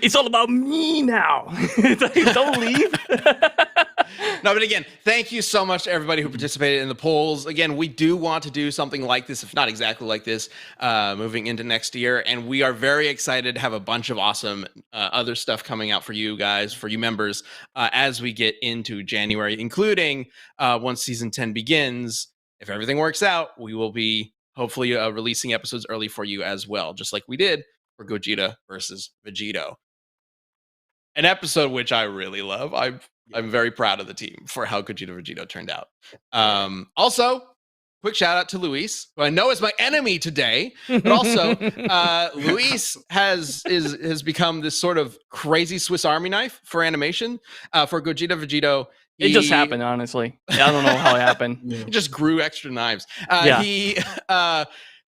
It's all about me now. Don't leave. No, but again, thank you so much to everybody who participated in the polls. Again, we do want to do something like this, if not exactly like this, moving into next year. And we are very excited to have a bunch of awesome other stuff coming out for you guys, for you members, as we get into January, including once season 10 begins. If everything works out, we will be hopefully releasing episodes early for you as well, just like we did for Gogeta versus Vegito. An episode which I really love. I'm very proud of the team for how Gogeta Vegito turned out. Also, quick shout out to Luis, who I know is my enemy today, but also Luis has become this sort of crazy Swiss Army knife for animation for Gogeta Vegito. It just happened, honestly. I don't know how it happened. Yeah. He just grew extra knives. Yeah.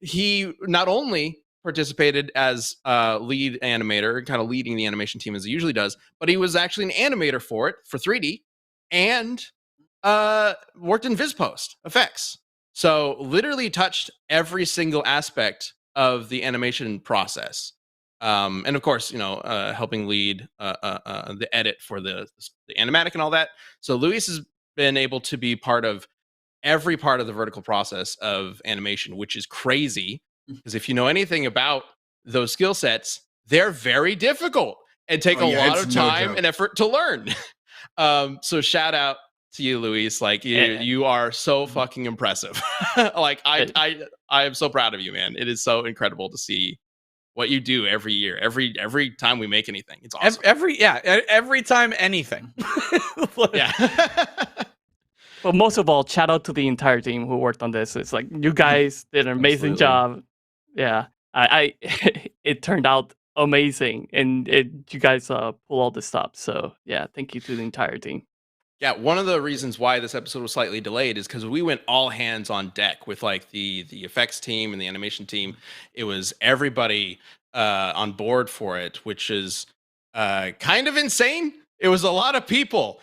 He not only participated as lead animator, kind of leading the animation team as he usually does, but he was actually an animator for it for 3D and worked in VisPost effects. So literally touched every single aspect of the animation process. And of course, helping lead the edit for the animatic and all that. So Luis has been able to be part of every part of the vertical process of animation, which is crazy. Because if you know anything about those skill sets, they're very difficult and take a lot of it's no time joke. and effort to learn. So shout out to you, Luis. Like you are so fucking impressive. Like I am so proud of you, man. It is so incredible to see what you do every year, every time we make anything. It's awesome. Every time anything. Yeah. But most of all, shout out to the entire team who worked on this. It's like you guys did an amazing Absolutely. job. Yeah, I it turned out amazing, and you guys pull all this stuff. So yeah, thank you to the entire team. Yeah, one of the reasons why this episode was slightly delayed is because we went all hands on deck with like the effects team and the animation team. It was everybody on board for it, which is kind of insane. It was a lot of people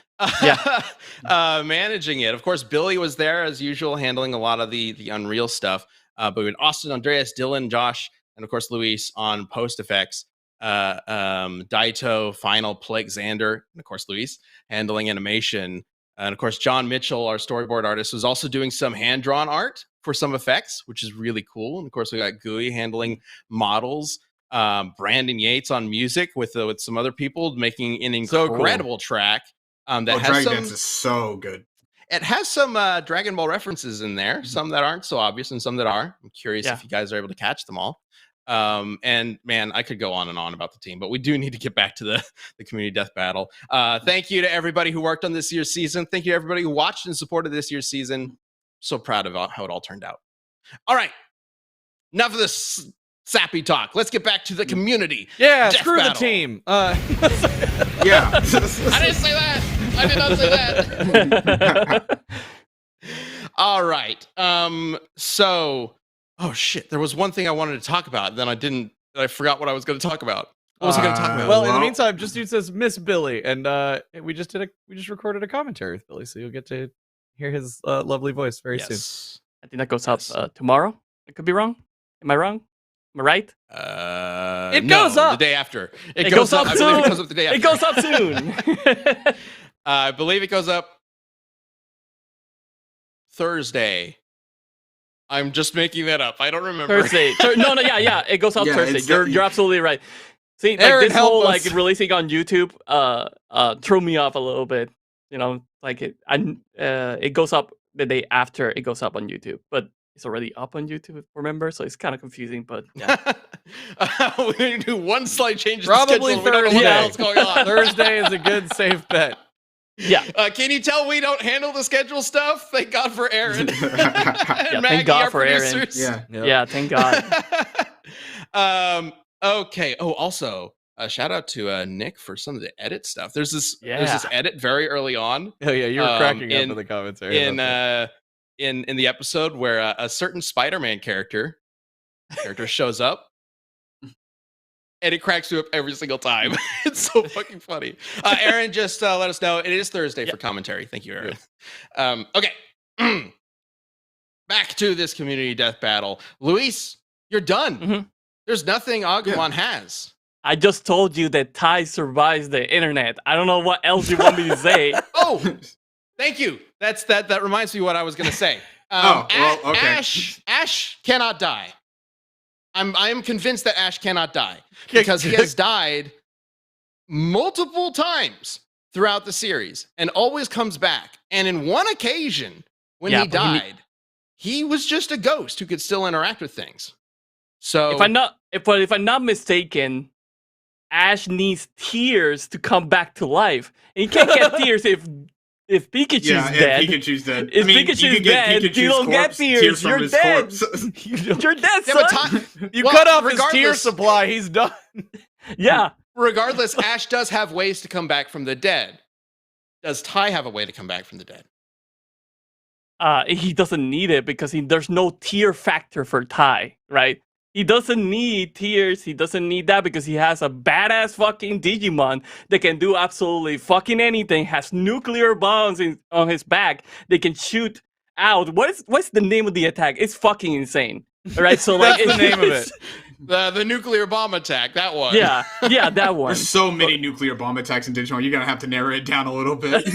managing it. Of course, Billy was there as usual, handling a lot of the Unreal stuff. But we had Austin, Andreas, Dylan, Josh, and of course Luis on post effects. Daito, Final, Plake, Xander, and of course Luis handling animation. And of course, John Mitchell, our storyboard artist, was also doing some hand-drawn art for some effects, which is really cool. And of course, we got Gui handling models. Brandon Yates on music with some other people making an incredible track. That has Dragon some, Dance is so good. It has some Dragon Ball references in there, some that aren't so obvious and some that are. I'm curious if you guys are able to catch them all. And man, I could go on and on about the team, but we do need to get back to the community death battle. Thank you to everybody who worked on this year's season. Thank you to everybody who watched and supported this year's season. So proud of how it all turned out. All right. Enough of this sappy talk. Let's get back to the community. Yeah, death screw battle. the team. Yeah. I didn't say that. I did not say that. All right. So, oh shit, there was one thing I wanted to talk about. Then I forgot what I was going to talk about. What was I going to talk about? Well, in the meantime, just dude says Miss Billy, and we just recorded a commentary with Billy, so you'll get to hear his lovely voice very soon. I think that goes up tomorrow. I could be wrong. Am I wrong? Am I right? It goes up the day after. It goes up I soon. believe it goes up the day after. It goes up soon. I believe it goes up Thursday. I'm just making that up. I don't remember. Thursday. No, yeah. It goes up Thursday. You're absolutely right. See, like Aaron, this whole help us. releasing on YouTube threw me off a little bit. You know, like it goes up the day after it goes up on YouTube, but it's already up on YouTube, remember? So it's kind of confusing, but yeah. We need to do one slight change. Probably in the schedule. We don't know what the hell's going on. Thursday is a good safe bet. Yeah. Can you tell we don't handle the schedule stuff? Thank God for Aaron. And Yeah, Maggie, thank God our for Aaron. producers. Yeah. Yeah, thank God. Okay. Oh, also, shout out to Nick for some of the edit stuff. There's this edit very early on. Oh yeah, you were cracking up in the commentary. in the episode where a certain Spider-Man character shows up, and it cracks you up every single time. It's so fucking funny. Aaron, just let us know. It is Thursday for commentary. Thank you, Aaron. Okay. Back to this community death battle. Luis, you're done. Mhm. There's nothing Agumon has. I just told you that Tai survives the internet. I don't know what else you want me to say. Oh, thank you. That reminds me what I was gonna say. Okay. Ash cannot die. I am convinced that Ash cannot die because he has died multiple times throughout the series and always comes back. And in one occasion, when he died, he was just a ghost who could still interact with things. So if I'm not mistaken, Ash needs tears to come back to life. And you can't get tears if Pikachu's dead. If Pikachu's dead. If Pikachu's dead, you don't get tears. You're dead. You're dead, son. You cut off his tear supply. He's done. Yeah. Regardless, Ash does have ways to come back from the dead. Does Tai have a way to come back from the dead? He doesn't need it because there's no tear factor for Tai, right? He doesn't need tears. He doesn't need that because he has a badass fucking Digimon that can do absolutely fucking anything. Has nuclear bombs on his back. They can shoot out. What's the name of the attack? It's fucking insane. All right, so like That's the name of it. The nuclear bomb attack. That one. Yeah, that one. There's so many nuclear bomb attacks in Digimon. You're gonna have to narrow it down a little bit.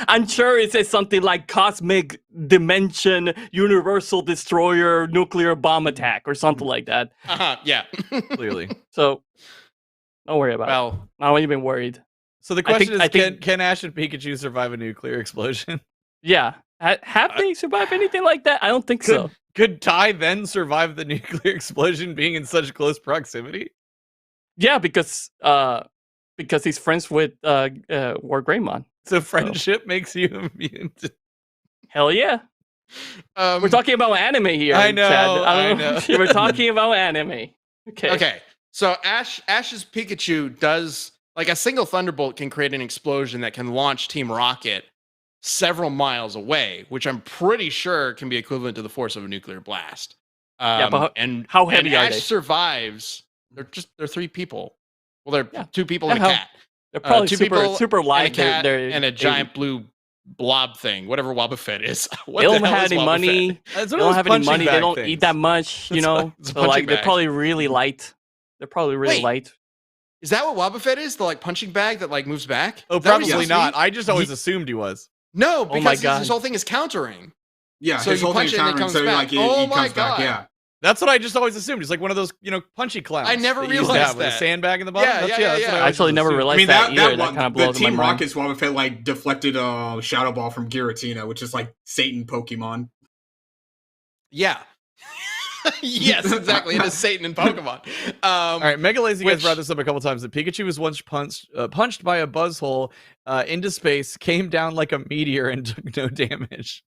I'm sure it says something like Cosmic Dimension Universal Destroyer Nuclear Bomb Attack or something like that. Yeah. Clearly. So don't worry about it. I won't even worried. So the question is, can Ash and Pikachu survive a nuclear explosion? Yeah. Have they survived anything like that? I don't think so. Could Tai then survive the nuclear explosion being in such close proximity? Yeah, because he's friends with War Greymon. So friendship makes you immune to... Hell yeah. We're talking about anime here. I know. Chad. I know. We're talking about anime. Okay. So Ash's Pikachu does, like, a single Thunderbolt can create an explosion that can launch Team Rocket several miles away, which I'm pretty sure can be equivalent to the force of a nuclear blast. But how heavy are Ash they? survives. They're 3 people. Well, they're 2 people and a cat. They're probably 2 super people super light. and a cat and a giant blue blob thing, whatever Wobbuffet is. They don't have any money. They don't have any money. They don't eat that much, you know. So like they're probably really light. They're probably really light. Is that what Wobbuffet is? The like punching bag that like moves back? Oh, probably not. I just always assumed he was. No, because his whole thing is countering. Yeah, so his whole thing is countering, so like he comes back, yeah. That's what I just always assumed. He's like one of those, punchy clowns. I never realized that. With a sandbag in the bottom. Yeah. I actually never realized that either. That kind of blows the Team my mind. Rocket's Wobbuffet like deflected a Shadow Ball from Giratina, which is like Satan Pokemon. Yeah. Yes, exactly. It is Satan in Pokemon. All right, Mega Lazy guys brought this up a couple times. That Pikachu was once punched by a buzzhole into space, came down like a meteor, and took no damage.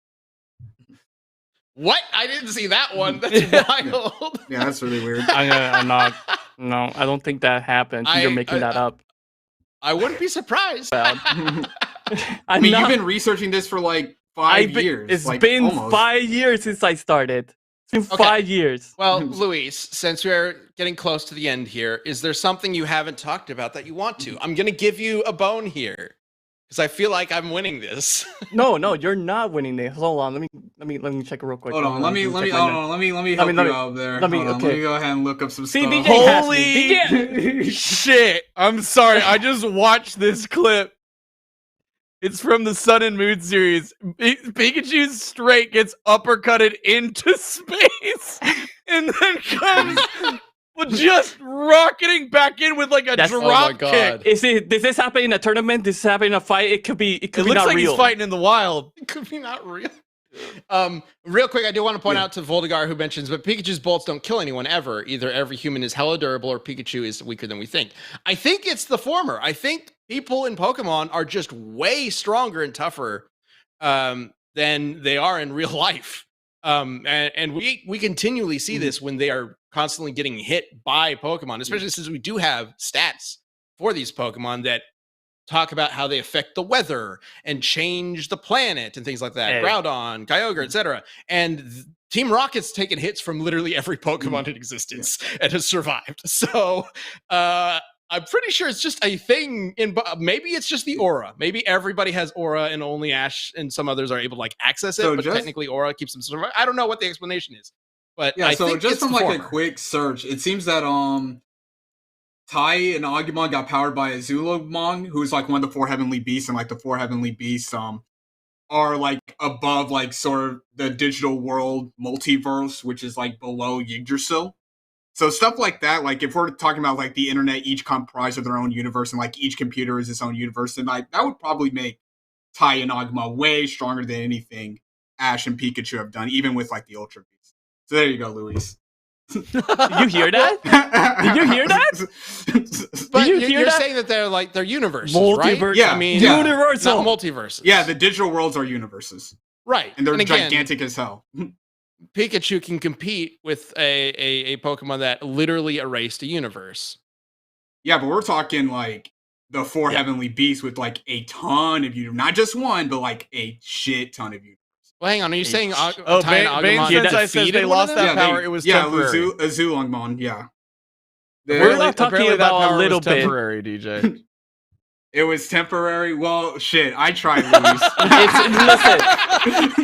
What? I didn't see that one. That's wild. Yeah, that's really weird. I'm not. No, I don't think that happened. You're making that up. I wouldn't be surprised. I mean, you've been researching this for like 5 years. It's like, been almost 5 years since I started. It's been 5 years. Well, Luis, since we're getting close to the end here, is there something you haven't talked about that you want to? I'm going to give you a bone here because I feel like I'm winning this. No, you're not winning this. Hold on, let me check it real quick. Hold on, let me help you out there. Let me go ahead and look up some stuff. DJ Holy shit! I'm sorry, I just watched this clip. It's from the Sun and Moon series. Pikachu's straight gets uppercutted into space and then comes just rocketing back in with like a drop kick. Does this happen in a tournament? Does this happen in a fight? It could be not real. It looks like he's fighting in the wild. It could be not real. Real quick, I do want to point out to Voldegar who mentions, but Pikachu's bolts don't kill anyone ever. Either every human is hella durable or Pikachu is weaker than we think. I think it's the former. I think people in Pokemon are just way stronger and tougher than they are in real life. And we continually see this when they are constantly getting hit by Pokemon, especially since we do have stats for these Pokemon that talk about how they affect the weather and change the planet and things like that. Hey. Groudon, Kyogre, etc. And Team Rocket's taken hits from literally every Pokemon in existence and has survived. So I'm pretty sure it's just a thing maybe it's just the aura. Maybe everybody has aura and only Ash and some others are able to like access it, So but technically aura keeps them survive. I don't know what the explanation is. But Yeah, I so think just it's from the like a former. quick search, it seems that Tai and Agumon got powered by Azulomon, who's like one of the 4 heavenly beasts, and like the 4 heavenly beasts are like above like sort of the digital world multiverse, which is like below Yggdrasil. So stuff like that, like if we're talking about like the internet, each comprised of their own universe, and like each computer is its own universe, then like that would probably make Tai and Agumon way stronger than anything Ash and Pikachu have done, even with like the Ultra Beast. So there you go, Luis. Did you hear that? Did you hear that? But Did you hear you're that? saying that they're like they're universes, Multiverse. right? Yeah, I mean, yeah. Universal. not multiverses. Yeah, the digital worlds are universes, right. and they're again, gigantic as hell. Pikachu can compete with a Pokemon that literally erased a universe. Yeah, but we're talking like the 4 heavenly beasts with like a ton of universe, not just one, but like a shit ton of universe. Well, hang on. Are you saying Tai and Bane Agumon Sensei says defeated they one lost of them? that power. It was yeah, temporary. Azulongmon, yeah. We're not talking Apparently that about a power was little bit. temporary, DJ. It was temporary. Well, shit, I tried, Luis.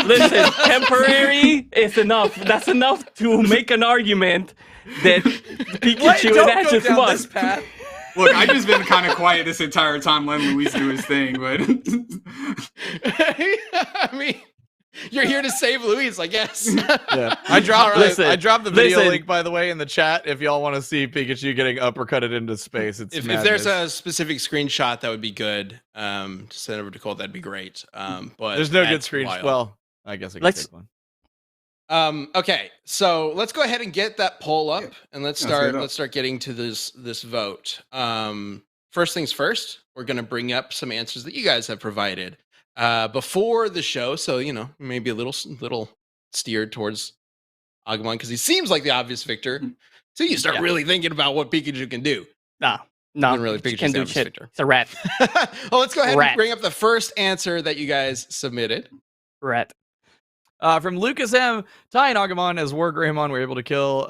Listen, temporary is enough. That's enough to make an argument that Pikachu and Ash is must. path. Look, I've just been kind of quiet this entire time, letting Luis do his thing, but I mean, you're here to save Luis, I guess. Yeah, I dropped Listen, I dropped the video listen. link, by the way, in the chat. If y'all want to see Pikachu getting uppercutted into space, it's If madness. there's a specific screenshot, that would be good. To send over to Cole, that'd be great. But there's no good that's screen. wild. Well, I guess I can Let's- take one. Okay, so let's go ahead and get that poll up, and let's Yeah, let's get it up. start getting to this vote. First things first, we're gonna bring up some answers that you guys have provided before the show, so you know maybe a little steered towards Agumon because he seems like the obvious victor. So you start really thinking about what Pikachu can do. No, Even really Pikachu Pikachu's can the do obvious shit. victor. It's a rat. Well, let's go ahead Rat. and bring up the first answer that you guys submitted. Rat. From Lucas M, Tai and Agumon as Wargreymon were able to kill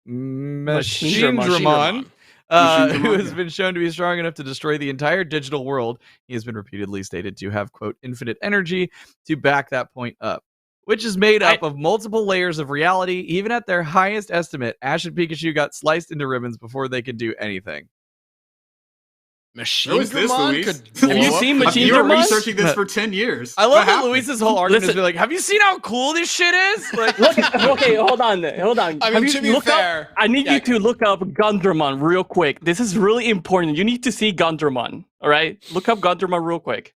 Machine Dramon, who has been shown to be strong enough to destroy the entire digital world. He has been repeatedly stated to have, quote, infinite energy to back that point up, which is made up of multiple layers of reality. Even at their highest estimate, Ash and Pikachu got sliced into ribbons before they could do anything. Machine What was this, Dramon Luis? could Have you blow up seen the Machine you were Dramon? researching this for 10 years. I What love that happened? Luis's whole argument is Listen. be like, have you seen how cool this shit is? Like, Okay, hold on. I Have mean, you to be look fair, up, I need yeah, you to look up Gundramon real quick. This is really important. You need to see Gundramon. All right, look up Gundramon real quick.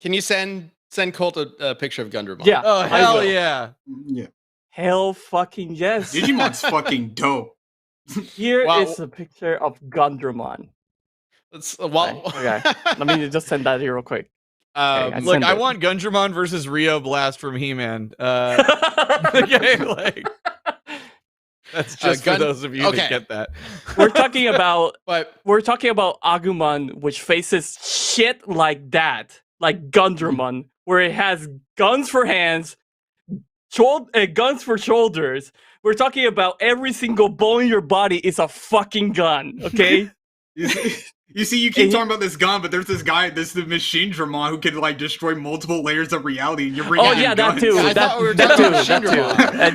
Can you send Colt a picture of Gundramon? Yeah. oh, I hell will. yeah. Yeah. Hell fucking yes. Digimon's fucking dope. Here is Wow. a picture of Gundramon. Let's, well, Okay. Let me just send that here real quick. um, I Look, sent I it. want Gundramon versus Rio Blast from He-Man. Okay, like, that's just for those of you okay. that get that. We're talking about but Agumon, which faces shit like that, like Gundramon, where it has guns for hands, guns for shoulders. We're talking about every single bone in your body is a fucking gun. Okay. You see, you keep talking about this gun, but there's this guy, the Machine Dramon, who can like destroy multiple layers of reality, and you're bringing Oh in yeah, that guns. too. Yeah, I that thought we were that talking too. about That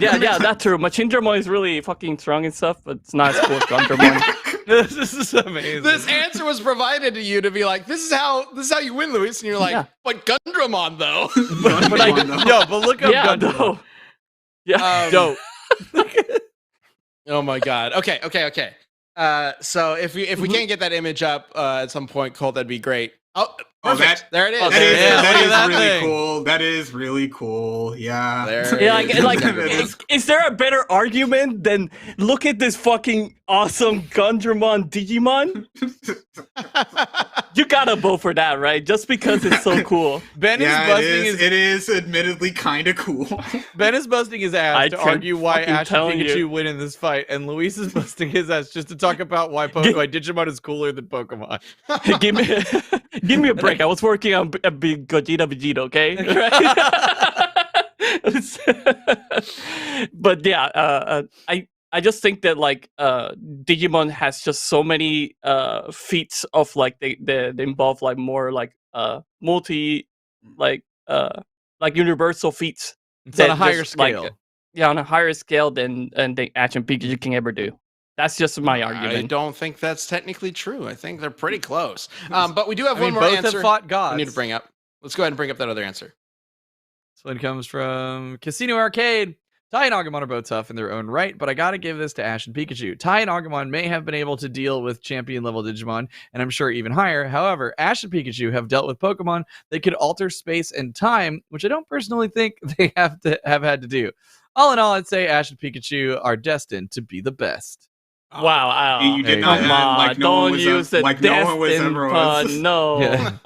too. Shinramon. Yeah, that too. Machine Dramon is really fucking strong and stuff, but it's not as cool as Gundramon. This is amazing. this answer was provided to you to be like, this is how you win, Luis, and you're like, Yeah. but Gundramon though. But like- Yo, but look up Yeah, Gundramon. no. Yeah. Dope. Oh my god. Okay. So if we can't get that image up at some point, Colt, that'd be great. Oh, Oh, perfect. There it is. Oh, That there is, it is. Look at that that is really thing. cool. That is really cool. Yeah. There Yeah, it like, is. is there a better argument than look at this fucking awesome Gundramon Digimon? You gotta vote for that, right? Just because it's so cool. Ben is Yeah, busting it is admittedly kind of cool. Ben is busting his ass I to can argue why fucking Ash and tell Pikachu you. win in this fight, and Luis is busting his ass just to talk about why Digimon is cooler than Pokemon. Give me a break. I was working on a big Vegeta, okay? But yeah, I just think that like Digimon has just so many feats of like they involve like more like multi like universal feats. It's on a that higher just, like, scale. yeah, on a higher scale than the Ash and Pikachu can ever do. That's just my I argument. don't think that's technically true. I think they're pretty close. But we do have I one mean, more both answer have fought we gods. need to bring up. Let's go ahead and bring up that other answer. This one comes from Casino Arcade. Tai and Agumon are both tough in their own right, but I gotta give this to Ash and Pikachu. Tai and Agumon may have been able to deal with champion level Digimon, and I'm sure even higher. However, Ash and Pikachu have dealt with Pokemon that could alter space and time, which I don't personally think they have had to do. All in all, I'd say Ash and Pikachu are destined to be the best. Wow, You There did you not go. come add, on, like no one don't was use ever, the like no one was destined ever pun. was. No, Yeah.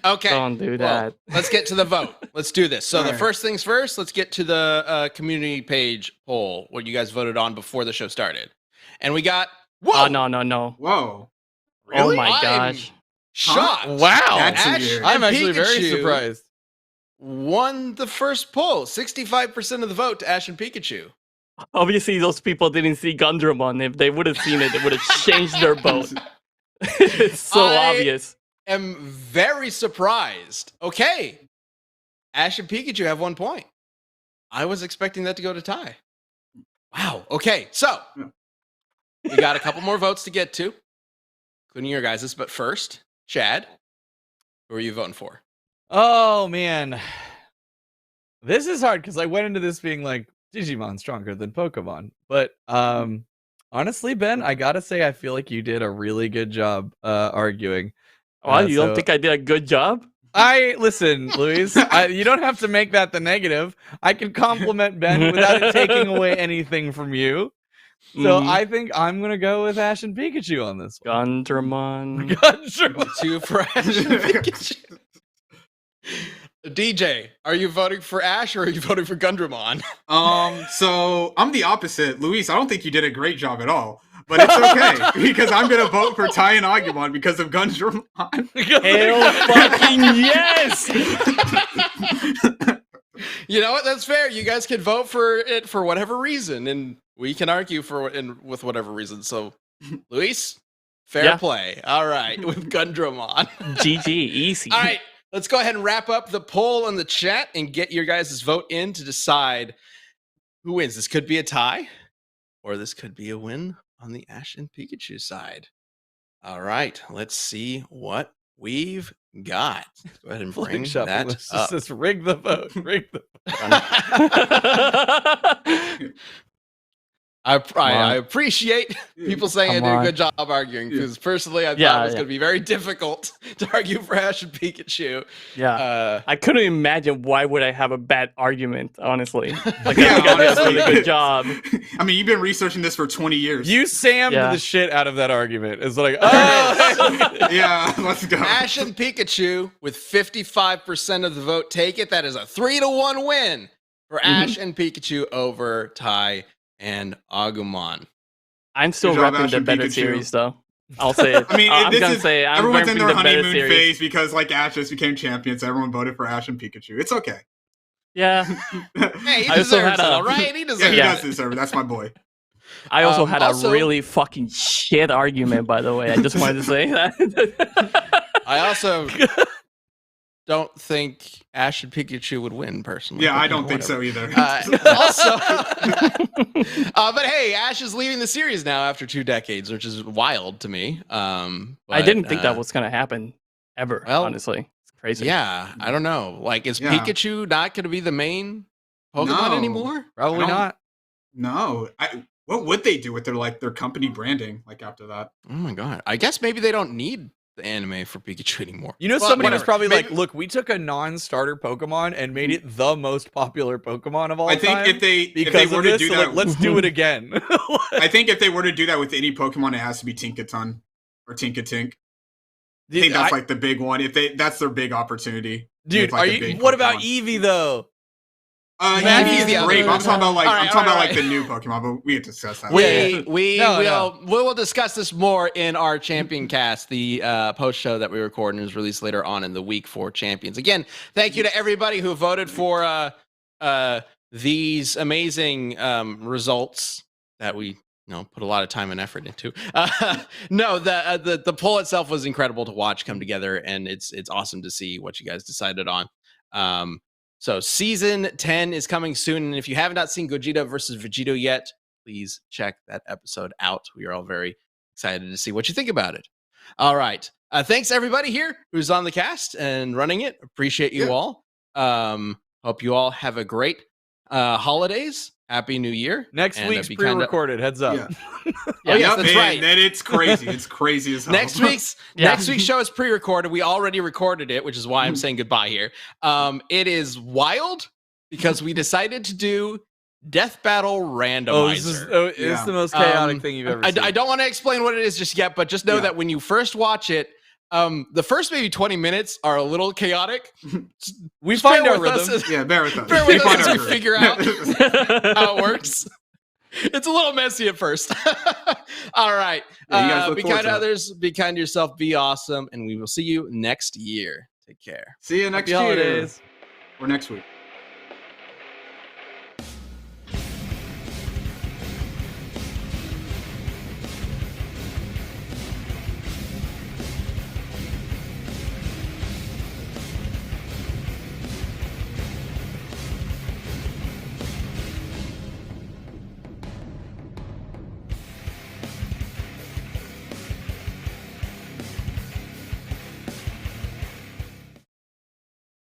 Okay. don't do Well, that. let's get to the vote. Let's do this. So All the right. first things first, let's get to the community page poll, what you guys voted on before the show started. And we got, whoa, Oh no. Whoa. Oh my I'm gosh. shocked. Wow. That's Ash weird. and I'm actually very Pikachu surprised. won the first poll. 65% of the vote to Ash and Pikachu. Obviously, those people didn't see Gundramon. If they would have seen it, they would have changed their vote. It's so I- obvious. Am very surprised. Okay. Ash and Pikachu have 1 point. I was expecting that to go to tie. Wow. Okay. So we got a couple more votes to get to, including your guys's. But first, Chad, who are you voting for? Oh man, this is hard because I went into this being like Digimon stronger than Pokemon, but honestly, Ben, I gotta say I feel like you did a really good job arguing. Oh, you don't so- think I did a good job? I listen, Luis. You don't have to make that the negative. I can compliment Ben without it taking away anything from you. So Mhm. I think I'm gonna go with Ash and Pikachu on this one. Gundramon. Gundramon. 2 for Ash and Pikachu. DJ, are you voting for Ash or are you voting for Gundramon? So I'm the opposite. Luis, I don't think you did a great job at all. But it's okay, because I'm gonna vote for Tai and Agumon because of Gundramon. Hell fucking yes! You know what? That's fair. You guys can vote for it for whatever reason, and we can argue with whatever reason. So, Luis, fair Yeah. play. All right, with Gundramon. GG, easy. All right, let's go ahead and wrap up the poll in the chat and get your guys' vote in to decide who wins. This could be a tie, or this could be a win on the Ash and Pikachu side. All right, let's see what we've got. Let's go ahead and bring Flick shuffle. that Let's up. just rig the vote. Rig the I appreciate people saying I Come did a on. good job arguing because personally I thought Yeah, it was yeah. going to be very difficult to argue for Ash and Pikachu. Yeah. I couldn't imagine why would I have a bad argument, honestly. Like, Yeah, I think I did a honestly. really good job. I mean, you've been researching this for 20 years. You Sammed Yeah. the shit out of that argument. It's like, oh, Yeah, let's go. Ash and Pikachu with 55% of the vote take it. That is a 3-1 win for Ash and Pikachu over Tai and Agumon. I'm still Good job, repping Ash the and better Pikachu. series, though. I'll say it. I mean, I'm this gonna is say I'm everyone's in repping their the better honeymoon series. phase because like Ash just became champion, so everyone voted for Ash and Pikachu. It's okay. Yeah. Hey, he I also deserves had it, a- all right? He Yeah, deserves he Yeah. does deserve it. That's my boy. I also had also- a really fucking shit argument, by the way. I just wanted to say that. I also don't think Ash and Pikachu would win, personally. Yeah, but, I you know, don't think so whatever. either. But hey, Ash is leaving the series now after 2 decades, which is wild to me. I But, didn't think that was gonna happen ever. well, honestly, it's crazy. Yeah, I don't know. Like, is Yeah. Pikachu not going to be the main Pokemon No. anymore? probably I don't- not. No, what would they do with their company branding like after that? Oh my god! I guess maybe they don't need the anime for Pikachu anymore. You know, Well, somebody was whatever. probably Maybe- like, "Look, we took a non-starter Pokemon and made it the most popular Pokemon of all I think time." if they because were of to this, do so, that, like, let's do it again. I think if they were to do that with any Pokemon, it has to be Tinkaton or Tinkatink. I think that's like the big one. That's their big opportunity. Dude, like, are you? What about Eevee though? Eevee's the great. other I'm talking about like All right, I'm talking about all like the new Pokemon, but we can discuss that. We No. will discuss this more in our Champion Cast, the post show that we record and is released later on in the week for Champions. Again, thank you to everybody who voted for these amazing results that we put a lot of time and effort into. No, the poll itself was incredible to watch come together, and it's awesome to see what you guys decided on. So season 10 is coming soon, and if you have not seen Gogeta versus Vegito yet, please check that episode out. We are all very excited to see what you think about it. All right. Thanks everybody here who's on the cast and running it. Appreciate you all. Hope you all have a great holidays. Happy New Year. Next week's pre-recorded. Heads up. Yeah. Oh, yes, that's right. Then it's crazy. It's crazy as hell. Next week's show is pre-recorded. We already recorded it, which is why I'm saying goodbye here. It is wild because we decided to do Death Battle Randomizer. It's the most chaotic thing you've ever seen. I don't want to explain what it is just yet, but just know that when you first watch it, the first maybe 20 minutes are a little chaotic. We find our rhythm. Bear with us. Bear with us as we figure out how it works. It's a little messy at first. All right. Be kind to others. Be kind to yourself. Be awesome. And we will see you next year. Take care. See you next Happy year. Holidays. Or next week.